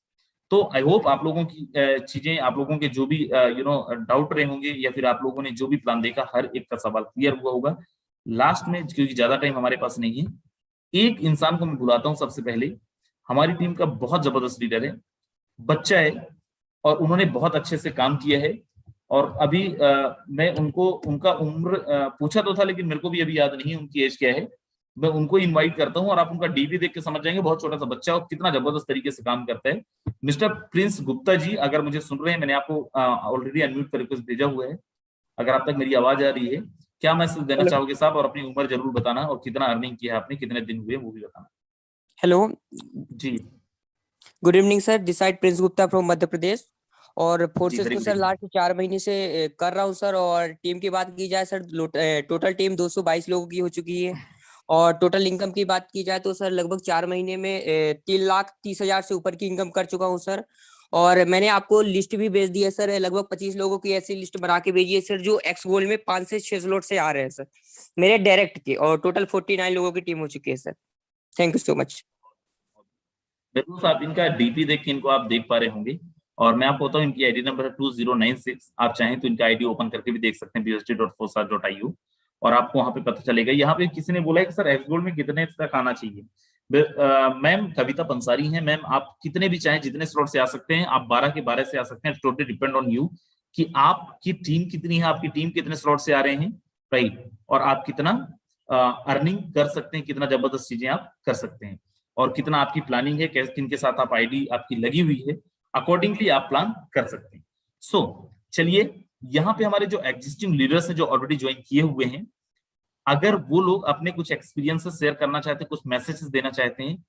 तो आई होप आप लोगों की चीजें, आप लोगों के जो भी डाउट रहे होंगे, या फिर आप लोगों ने जो भी प्लान देखा, हर एक का सवाल क्लियर हुआ होगा। लास्ट में, क्योंकि ज्यादा टाइम हमारे पास नहीं है, एक इंसान को मैं बुलाता हूँ सबसे पहले। हमारी टीम का बहुत जबरदस्त लीडर है, बच्चा है, और उन्होंने बहुत अच्छे से काम किया है। और अभी मैं उनका उम्र पूछा तो था, लेकिन मेरे को भी अभी याद नहीं उनकी एज क्या है। मैं उनको इनवाइट करता हूं और आप उनका डीपी देख के समझ जाएंगे, बहुत छोटा सा बच्चा और कितना जबरदस्त तरीके से काम करता है। मिस्टर प्रिंस गुप्ता जी, अगर मुझे सुन रहे हैं, मैंने आपको ऑलरेडी अनम्यूट कर रिक्वेस्ट भेजा हुआ है। अगर आप तक मेरी आवाज आ रही है, क्या मैसेज देना चाहोगे साहब? और अपनी उम्र जरूर बताना, और कितना अर्निंग किया आपने, कितने दिन हुए वो भी बताना।
Hello
ji,
good evening sir, this side Prince Gupta from Madhya Pradesh. और फोर्सेस
very
को
good
सर
evening.
लास्ट 4 महीने से कर रहा हूँ सर। और टीम की बात की जाए सर, टोटल टीम 222 लोगों की हो चुकी है। और टोटल इनकम की बात की जाए तो सर लगभग 4 महीने में 3,30,000 से ऊपर की इनकम कर चुका हूँ सर। और मैंने आपको लिस्ट भी भेज दी है सर, लगभग 25 लोगों की ऐसी लिस्ट बना के भेजी है सर, जो एक्स गोल्ड में 5 से 6 स्लॉट से आ रहे हैं सर, मेरे डायरेक्ट के। और टोटल 49 लोगों की टीम हो चुकी है sir. Thank you so much.
बिल्कुल, आप इनका डीपी देख के इनको आप देख पा रहे होंगे। और मैं आपको बताऊं, इनकी आईडी नंबर है 2096। आप चाहें तो इनका आईडी ओपन करके भी देख सकते हैं, bsd.fosa.iu, और आपको वहां पे पता चलेगा। यहाँ पे किसी ने बोला है कि सर एक्स गोल्ड में कितने तक आना चाहिए। मैम कविता पंसारी हैं। मैम आप कितने भी चाहें, जितने स्लॉट से आ सकते हैं, आप 12 के 12 से आ सकते हैं। टोटली डिपेंड ऑन यू कि आपकी टीम कितनी है, आपकी टीम कितने स्लॉट से आ रहे हैं, राइट, और आप कितना अर्निंग कर सकते हैं, कितना जबरदस्त चीजें आप कर सकते हैं, और कितना आपकी प्लानिंग है, किन के साथ आप आईडी आपकी लगी हुई है, अकॉर्डिंगली आप प्लान कर सकते हैं। सो चलिए, यहाँ पे हमारे जो एग्जिस्टिंग लीडर्स हैं जो ऑलरेडी ज्वाइन किए हुए हैं, अगर वो लोग अपने कुछ एक्सपीरियंसेस शेयर करना चाहते हैं, कुछ मैसेजेस देना चाहते हैं,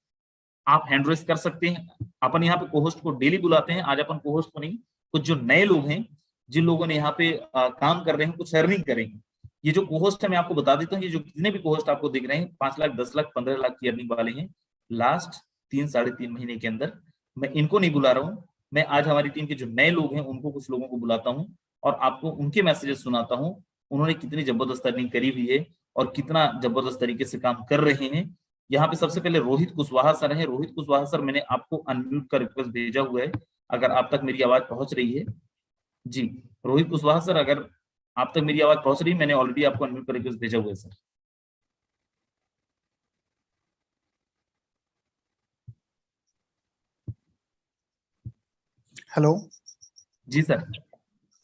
आप हैंड रेस कर सकते हैं। अपन यहाँ पे कोहोस्ट को डेली बुलाते हैं, आज अपन कोहोस्ट को नहीं, कुछ जो नए लोग हैं, जिन लोगों ने यहाँ पे काम कर रहे हैं, कुछ अर्निंग करेंगे, ये जो कोहोस्ट है मैं आपको बता देता हूँ, ये जो जितने भी कोहोस्ट आपको दिख रहे हैं 5 लाख, 10 लाख, 15 लाख की अर्निंग वाले हैं लास्ट 3-3.5 महीने के अंदर। मैं इनको नहीं बुला रहा हूँ, मैं आज हमारी टीम के जो नए लोग हैं उनको, कुछ लोगों को बुलाता हूँ और आपको उनके मैसेजेस सुनाता हूँ, उन्होंने कितनी जबरदस्त अर्निंग करी हुई है और कितना जबरदस्त तरीके से काम कर रहे हैं। यहाँ पे सबसे पहले रोहित कुशवाहा सर है। रोहित कुशवाहा सर, मैंने आपको अनम्यूट का रिक्वेस्ट भेजा हुआ है, अगर आप तक मेरी आवाज पहुंच रही है। जी, रोहित कुशवाहा सर, अगर आप तक मेरी आवाज पहुंच रही है, मैंने ऑलरेडी आपको अनम्यूट का रिक्वेस्ट भेजा हुआ है सर।
हेलो।
जी सर।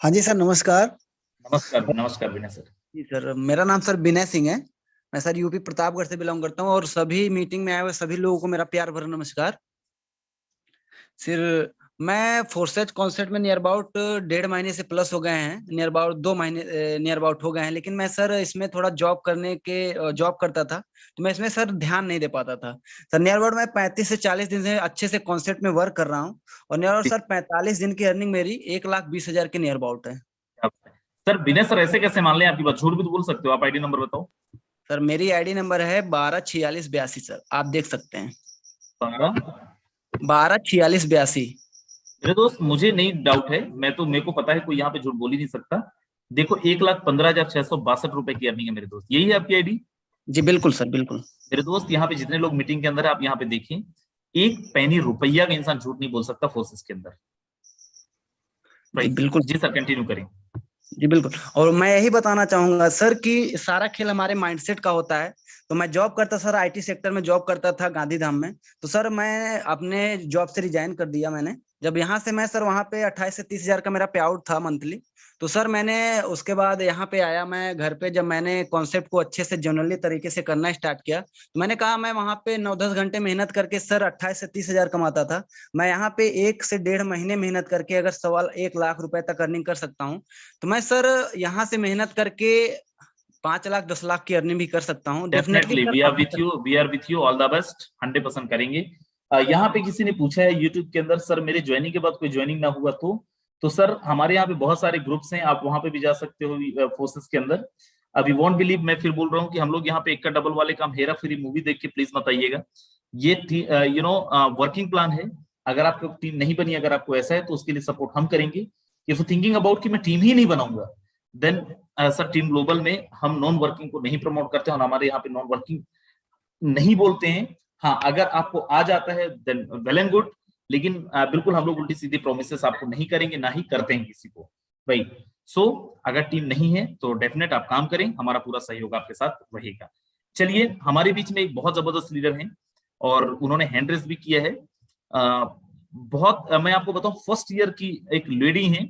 हाँ जी सर, नमस्कार।
नमस्कार, नमस्कार विनय सर।
जी सर, मेरा नाम सर विनय सिंह है। मैं सर यूपी प्रतापगढ़ से बिलोंग करता हूँ और सभी मीटिंग में आए हुए सभी लोगों को मेरा प्यार भरा नमस्कार। सर, मैं फोर्सेज कॉन्सेप्ट में नियर अबाउट 1.5 महीने से प्लस हो गए हैं, नियर अबाउट 2 महीने नियर अबाउट हो गए हैं। लेकिन मैं सर इसमें थोड़ा जॉब करता था, तो मैं इसमें सर ध्यान नहीं दे पाता था। सर नियर अबाउट मैं 35 से 40 दिन से अच्छे से कॉन्सेप्ट में वर्क कर रहा हूँ और नियर अबाउट सर 45 दिन की अर्निंग मेरी 1,20,000 के नियर अबाउट है।
सर विनय सर, ऐसे कैसे मान लें आपकी बात? झूठ भी तो बोल सकते हो आप। आईडी नंबर बताओ।
सर मेरी आईडी नंबर है 124682 सर, आप देख सकते हैं। 124682।
मेरे दोस्त, मुझे नहीं डाउट है, मेरे को पता है कोई यहाँ पे झूठ बोल ही नहीं सकता। देखो, 1,15,662 रुपए की अर्निंग है मेरे दोस्त। यही है आपकी आईडी?
जी बिल्कुल सर, बिल्कुल।
मेरे दोस्त, यहाँ पे जितने लोग मीटिंग के अंदर है, आप यहाँ पे देखें, एक पैनी रुपया का इंसान झूठ नहीं बोल सकता फोर्सेस के अंदर।
जी बिल्कुल।
जी सर, कंटिन्यू करें।
जी बिल्कुल। और मैं यही बताना चाहूंगा सर कि सारा खेल हमारे माइंडसेट का होता है। तो मैं जॉब करता सर, आईटी सेक्टर में जॉब करता था गांधीधाम में। तो सर मैं अपने जॉब से रिजाइन कर दिया मैंने। जब यहाँ से मैं सर वहाँ पे 28 से 30,000 का मेरा पे आउट था मंथली। तो सर मैंने उसके बाद यहाँ पे आया मैं घर पे, जब मैंने कॉन्सेप्ट को अच्छे से जनरली तरीके से करना स्टार्ट किया, तो मैंने कहा मैं वहाँ पे 9-10 घंटे मेहनत करके सर 28 से 30,000 कमाता था। मैं यहाँ पे 1 से 1.5 महीने मेहनत करके अगर 1.25 लाख रुपए तक अर्निंग कर सकता हूँ, तो मैं सर यहाँ से मेहनत करके 5 लाख 10 लाख की अर्निंग भी कर सकता हूँ।
Definitely we are with you, we are with you. All the best, 100% करेंगे। यहाँ पे किसी ने पूछा है यूट्यूब के अंदर, सर मेरे ज्वाइनिंग के बाद कोई ज्वाइनिंग ना हुआ तो सर हमारे यहाँ पे बहुत सारे ग्रुप्स हैं, आप वहां पे भी जा सकते हो फोर्सेस के अंदर। अभी वॉन्ट बिलीव, मैं फिर बोल रहा हूँ कि हम लोग यहाँ पे एक का डबल वाले काम हेरा फेरी मूवी देख के प्लीज मत आइएगा। ये वर्किंग प्लान है। अगर आपको टीम नहीं बनी, अगर आपको ऐसा है, तो उसके लिए सपोर्ट हम करेंगे। इफ थिंकिंग अबाउट कि मैं टीम ही नहीं बनाऊंगा, देन सर टीम ग्लोबल में हम नॉन वर्किंग को नहीं प्रमोट करते और हमारे यहाँ पे नॉन वर्किंग नहीं बोलते हैं। हाँ, अगर आपको आ जाता है देन वेल एंड गुड, लेकिन बिल्कुल हम लोग उल्टी सीधी प्रोमिसेस आपको नहीं करेंगे, ना ही करते हैं किसी को भाई। अगर टीम नहीं है तो डेफिनेट आप काम करें, हमारा पूरा सहयोग आपके साथ रहेगा। चलिए, हमारे बीच में एक बहुत जबरदस्त लीडर हैं और उन्होंने हैंड रेस भी किया है। मैं आपको बताऊं, फर्स्ट ईयर की एक लेडी हैं,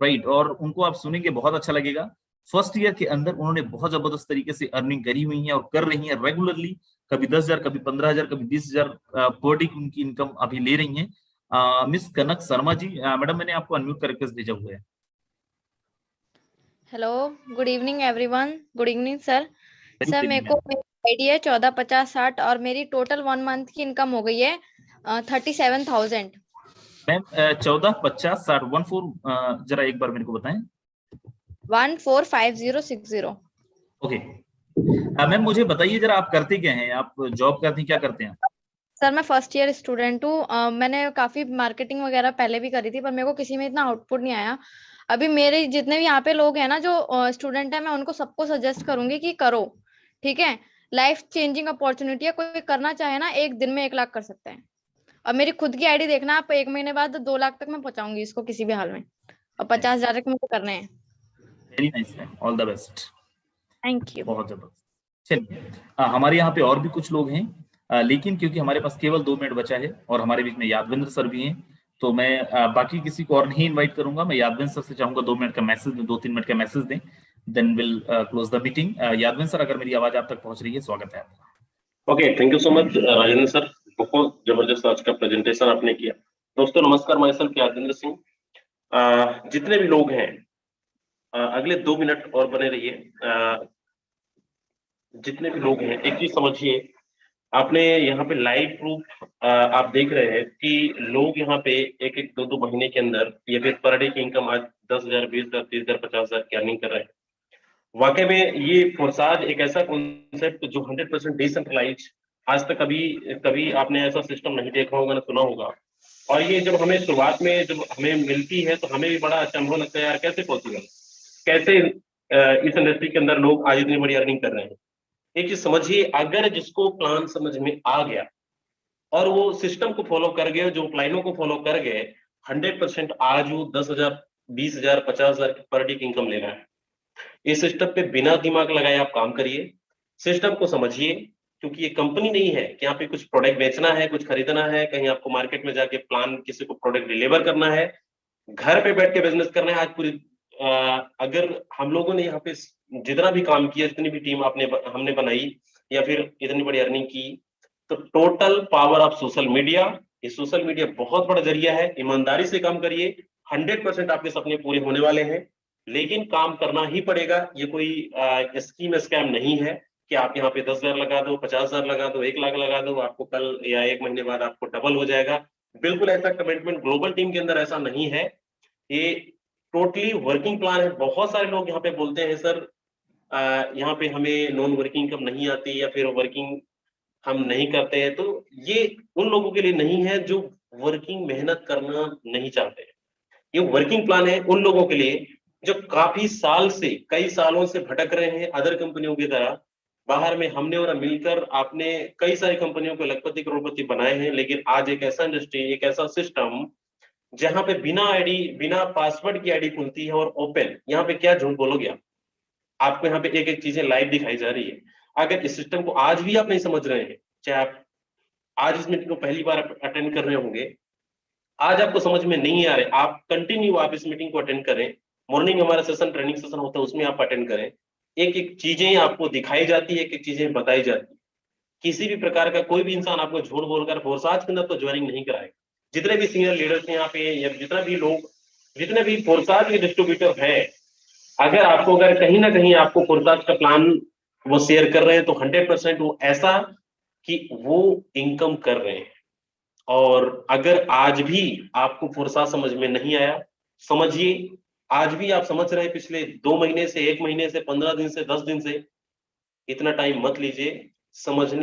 राइट, और उनको आप सुनेंगे बहुत अच्छा लगेगा। फर्स्ट ईयर के अंदर उन्होंने बहुत जबरदस्त तरीके से अर्निंग करी हुई है और कर रही हैं रेगुलरली। कभी 10,000, कभी 15,000, कभी 20,000 पर डे की उनकी इनकम अभी ले रही हैं। मिस कनक शर्मा जी, मैडम मैंने आपको अनम्यूट का रिक्वेस्ट भेजा हुआ है।
Hello, good evening everyone. Good evening sir.
Very
sir
good
मेरे
इवनिंग
को
मैम।
मेरी आईडी है 145060 और मेरी टोटल 1 मंथ की इनकम हो गई है 37,000।
मैम 14 50 60 14, जरा एक बार मेरे को बताएं।
145060।
ओके मैम, मुझे बताइए जरा, आप करते क्या हैं? आप जॉब करती, क्या करते हैं?
सर मैं फर्स्ट ईयर स्टूडेंट हूँ। मैंने काफी मार्केटिंग वगैरह पहले भी करी थी, पर मेरे को किसी में इतना आउटपुट नहीं आया। अभी मेरे जितने भी यहाँ पे लोग हैं ना जो स्टूडेंट है, मैं उनको सबको सजेस्ट करूंगी कि करो, ठीक है। लाइफ चेंजिंग अपॉर्चुनिटी है, कोई करना चाहे ना 1 दिन में 1 लाख कर सकते हैं। और मेरी खुद की आईडी देखना, आप 1 महीने बाद 2 लाख तक मैं पहुंचाऊंगी इसको किसी भी हाल में, और 50,000 तक मुझे करने हैं।
Very nice ma'am, all the best.
Thank you.
बहुत जबरदस्त। चलिए, हमारे यहाँ पे और भी कुछ लोग हैं, लेकिन क्योंकि हमारे पास केवल 2 मिनट बचा है और हमारे बीच में यादवेंद्र सर भी हैं, तो मैं बाकी किसी को और नहीं इनवाइट करूंगा। मैं यादवेंद्र सर से चाहूंगा 2 मिनट का मैसेज दें, 2-3 मिनट का मैसेज दें, then will close the meeting. Yadavendra sir, अगर मेरी आवाज आप तक पहुंच रही है, स्वागत है आपका।
Okay, thank you so much Rajendra sir. बहुत जबरदस्त आज का प्रेजेंटेशन आपने किया। दोस्तों नमस्कार, माय सेल्फ यादवेंद्र सिंह। जितने भी लोग हैं अगले 2 मिनट और बने रहिए। जितने भी लोग हैं, एक चीज समझिए, आपने यहाँ पे लाइव प्रूफ आप देख रहे हैं कि लोग यहाँ पे 1-1, 2-2 महीने के अंदर या फिर पर डे की इनकम आज 10,000, 20,000, 30,000, 50,000 की अर्निंग कर रहे हैं। वाकई में ये फोरसाज एक ऐसा कॉन्सेप्ट जो 100% डिसेंट्रलाइज, आज तक कभी आपने ऐसा सिस्टम नहीं देखा होगा ना सुना होगा। और ये जब हमें शुरुआत में जब हमें मिलती है तो हमें भी बड़ा अचंभव लगता है, यार कैसे पॉसिबल, कैसे इस इंडस्ट्री के अंदर लोग आज इतनी बड़ी अर्निंग कर रहे हैं। एक चीज समझिए, अगर जिसको प्लान समझ में आ गया और वो सिस्टम को फॉलो कर गए, जो प्लानों को फॉलो कर गए, 100% आज वो 10,000, 20,000, 50,000 पर डे की इनकम ले रहा है। इस सिस्टम पे बिना दिमाग लगाए आप काम करिए, सिस्टम को समझिए, क्योंकि ये कंपनी नहीं है कि यहाँ पे कुछ प्रोडक्ट बेचना है, कुछ खरीदना है, कहीं आपको मार्केट में जाके प्लान किसी को प्रोडक्ट डिलीवर करना है, घर पे बैठ के बिजनेस करना है। आज पूरी अगर हम लोगों ने यहाँ पे जितना भी काम किया, जितनी भी टीम हमने बनाई या फिर इतनी बड़ी अर्निंग की, तो total power of social media. ये सोशल मीडिया बहुत बड़ा जरिया है, ईमानदारी से काम करिए, 100% आपके सपने पूरे होने वाले हैं, लेकिन काम करना ही पड़ेगा। ये कोई स्कीम स्कैम नहीं है कि आप यहाँ पे 10,000 लगा दो, 50,000 लगा दो, 1 लाख लगा दो, आपको कल या 1 महीने बाद आपको डबल हो जाएगा। बिल्कुल ऐसा कमिटमेंट ग्लोबल टीम के अंदर ऐसा नहीं है। ये टोटली वर्किंग प्लान है। बहुत सारे लोग यहाँ पे बोलते हैं सर यहाँ पे हमें नॉन वर्किंग इनकम नहीं आती या फिर वर्किंग हम नहीं करते हैं, तो ये उन लोगों के लिए नहीं है जो वर्किंग मेहनत करना नहीं चाहते हैं। ये वर्किंग प्लान है उन लोगों के लिए जो काफी साल से, कई सालों से भटक रहे हैं अदर कंपनियों की तरह। बाहर में हमने और मिलकर आपने कई सारी कंपनियों को लखपति करोड़पति बनाए हैं, लेकिन आज एक ऐसा इंडस्ट्री, एक ऐसा सिस्टम जहां पे बिना आईडी, बिना पासवर्ड की आईडी खुलती है और ओपन, यहाँ पे क्या झूठ बोलोगे आप? आपको यहाँ पे एक एक चीजें लाइव दिखाई जा रही है। अगर इस सिस्टम को आज भी आप नहीं समझ रहे हैं, चाहे आप आज इस मीटिंग को पहली बार अटेंड कर रहे होंगे, आज आपको समझ में नहीं आ रहे, आप कंटिन्यू आप इस मीटिंग को अटेंड करें। मॉर्निंग हमारा सेशन, ट्रेनिंग सेशन होता है, उसमें आप अटेंड करें। एक एक चीजें आपको दिखाई जाती है, एक एक चीजें बताई जाती है। किसी भी प्रकार का कोई भी इंसान आपको झूठ बोलकर फोरसाज के अंदर तो ज्वाइनिंग नहीं कराएगा। जितने भी सीनियर लीडर्स हैं यहाँ पे, या जितने भी फोरसाज के डिस्ट्रीब्यूटर है, अगर कहीं ना कहीं आपको फोरसाज का प्लान वो शेयर कर रहे हैं, तो 100% वो ऐसा कि वो इनकम कर रहे हैं। और अगर आज भी आपको फोरसाज समझ में नहीं आया, समझिए, आज भी आप समझ रहे हैं पिछले 2 महीने से, 1 महीने से, 15 दिन से, 10 दिन से, इतना टाइम मत लीजिए। समझ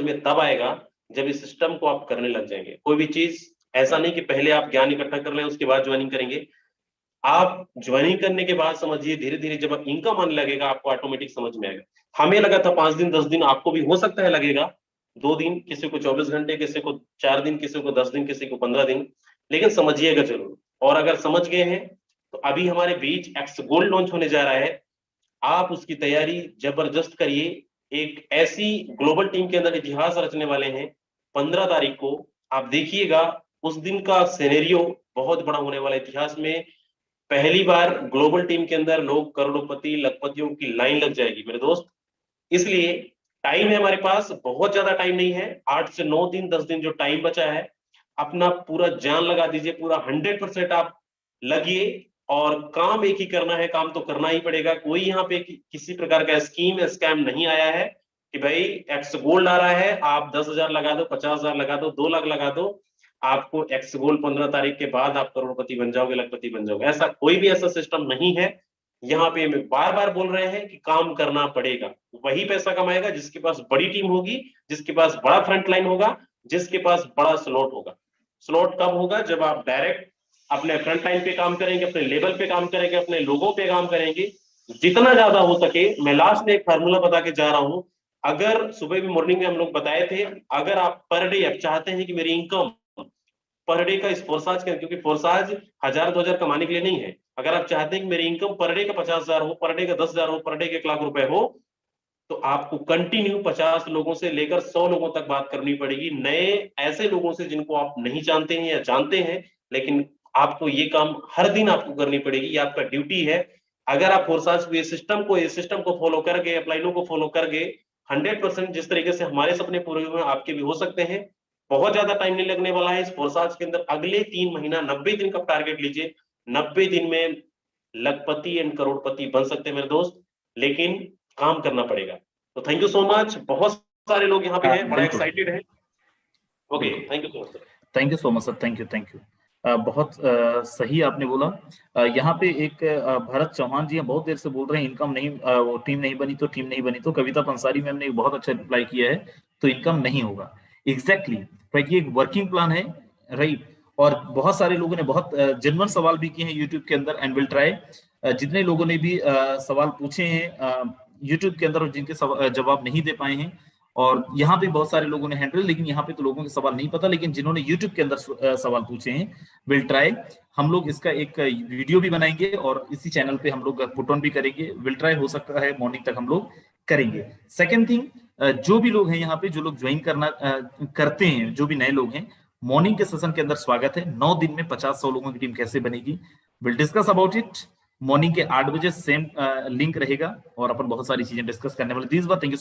में तब आएगा जब इस सिस्टम को आप करने लग जाएंगे। कोई भी चीज ऐसा नहीं कि पहले आप ज्ञान इकट्ठा कर लें उसके बाद ज्वाइनिंग करेंगे। आप ज्वाइनिंग करने के बाद समझिए, धीरे धीरे जब इनकम आने लगेगा, आपको ऑटोमेटिक समझ में आएगा। हमें लगा था 5 दिन 10 दिन, आपको भी हो सकता है लगेगा 2 दिन, किसी को 24 घंटे, किसी को 4 दिन, किसी को 10 दिन, किसी को 15 दिन, लेकिन समझिएगा जरूर। और अगर समझ गए हैं तो अभी हमारे बीच एक्स गोल्ड लॉन्च होने जा रहा है, आप उसकी तैयारी जबरदस्त करिए। एक ऐसी ग्लोबल टीम के अंदर इतिहास रचने वाले हैं। 15 तारीख को आप देखिएगा, उस दिन का सिनेरियो बहुत बड़ा होने वाला है। इतिहास में पहली बार ग्लोबल टीम के अंदर लोग करोड़पति, लखपतियों की लाइन लग जाएगी मेरे दोस्त। इसलिए टाइम है हमारे पास, बहुत ज्यादा टाइम नहीं है, 8 से 9 दिन, 10 दिन जो टाइम बचा है, अपना पूरा जान लगा दीजिए, पूरा 100% आप लगिए। और काम एक ही करना है, काम तो करना ही पड़ेगा। कोई यहाँ पे किसी प्रकार का स्कीम स्कैम नहीं आया है कि भाई एक्स गोल्ड आ रहा है, आप 10,000 लगा दो, 50,000 लगा दो, 2 लाख लगा दो, आपको एक्स गोल्ड 15 तारीख के बाद आप करोड़पति बन जाओगे, लखपति बन जाओगे। ऐसा कोई भी ऐसा सिस्टम नहीं है। यहाँ पे बार बार बोल रहे हैं कि काम करना पड़ेगा। वही पैसा कमाएगा जिसके पास बड़ी टीम होगी, जिसके पास बड़ा फ्रंट लाइन होगा, जिसके पास बड़ा स्लॉट होगा। स्लॉट कब होगा? जब आप डायरेक्ट अपने फ्रंट लाइन पे काम करेंगे, अपने लेवल पे काम करेंगे, अपने लोगों पे काम करेंगे, जितना ज्यादा हो सके। मैं लास्ट में एक फार्मूला बता के जा रहा हूं। अगर सुबह भी मॉर्निंग में हम लोग बताए थे, अगर आप पर डे आप चाहते हैं कि मेरी इनकम पर डे का इस फोरसाज के, क्योंकि फोरसाज 1,000-2,000 कमाने के लिए नहीं है। अगर आप चाहते हैं कि मेरी इनकम पर डे का 50,000 हो, पर डे का 10,000 हो, पर डे का 1,00,000 रुपए हो, तो आपको कंटिन्यू 50 लोगों से लेकर 100 लोगों तक बात करनी पड़ेगी। नए ऐसे लोगों से जिनको आप नहीं जानते हैं या जानते हैं, लेकिन आपको ये काम हर दिन आपको करनी पड़ेगी, ये आपका ड्यूटी है। अगर आप फोरसाज को, इस सिस्टम को फॉलो कर गए, अपलाइनों को फॉलो कर गए, 100% जिस तरीके से हमारे सपने पूरे हुए आपके भी हो सकते हैं। बहुत ज्यादा टाइम नहीं लगने वाला है इस फोरसाज के अंदर। अगले 3 महीना 90 दिन का टारगेट लीजिए। 90 दिन में लखपति एंड करोड़पति बन सकते हैं मेरे दोस्त, लेकिन काम करना पड़ेगा। तो थैंक यू सो मच। बहुत सारे लोग यहाँ पे हैं, बड़ा एक्साइटेड है। Okay, thank you so much sir.
Thank you so much sir, thank you. बहुत सही आपने बोला। यहाँ पे एक भरत चौहान जी हैं, बहुत देर से बोल रहे हैं इनकम नहीं, वो टीम नहीं बनी तो टीम नहीं बनी। तो कविता पंसारी मैम ने बहुत अच्छा रिप्लाई किया है, तो इनकम नहीं होगा। एग्जैक्टली राइट, ये एक वर्किंग प्लान है, राइट। और बहुत सारे लोगों ने बहुत जेन्युइन सवाल भी किए हैं यूट्यूब के अंदर, एंड विल ट्राई। जितने लोगों ने भी सवाल पूछे हैं यूट्यूब के अंदर और जिनके जवाब नहीं दे पाए हैं, और यहाँ पे बहुत सारे लोगों ने हैंडल, लेकिन यहाँ पे तो लोगों के सवाल नहीं पता, लेकिन जिन्होंने यूट्यूब के अंदर सवाल पूछे हैं, विल ट्राई। हम लोग इसका एक वीडियो भी बनाएंगे और इसी चैनल पे हम लोग पुट ऑन भी करेंगे। विल ट्राई, हो सकता है मॉर्निंग तक हम लोग करेंगे। सेकेंड थिंग, जो भी लोग हैं यहाँ पे, जो लोग ज्वाइन करना करते हैं, जो भी नए लोग हैं, मॉर्निंग के सेशन के अंदर स्वागत है। 9 दिन में 50-100 लोगों की टीम कैसे बनेगी, will discuss about it. Morning के 8 बजे सेम लिंक रहेगा और अपन बहुत सारी चीजें डिस्कस करने वाले। दिस बात, थैंक यू।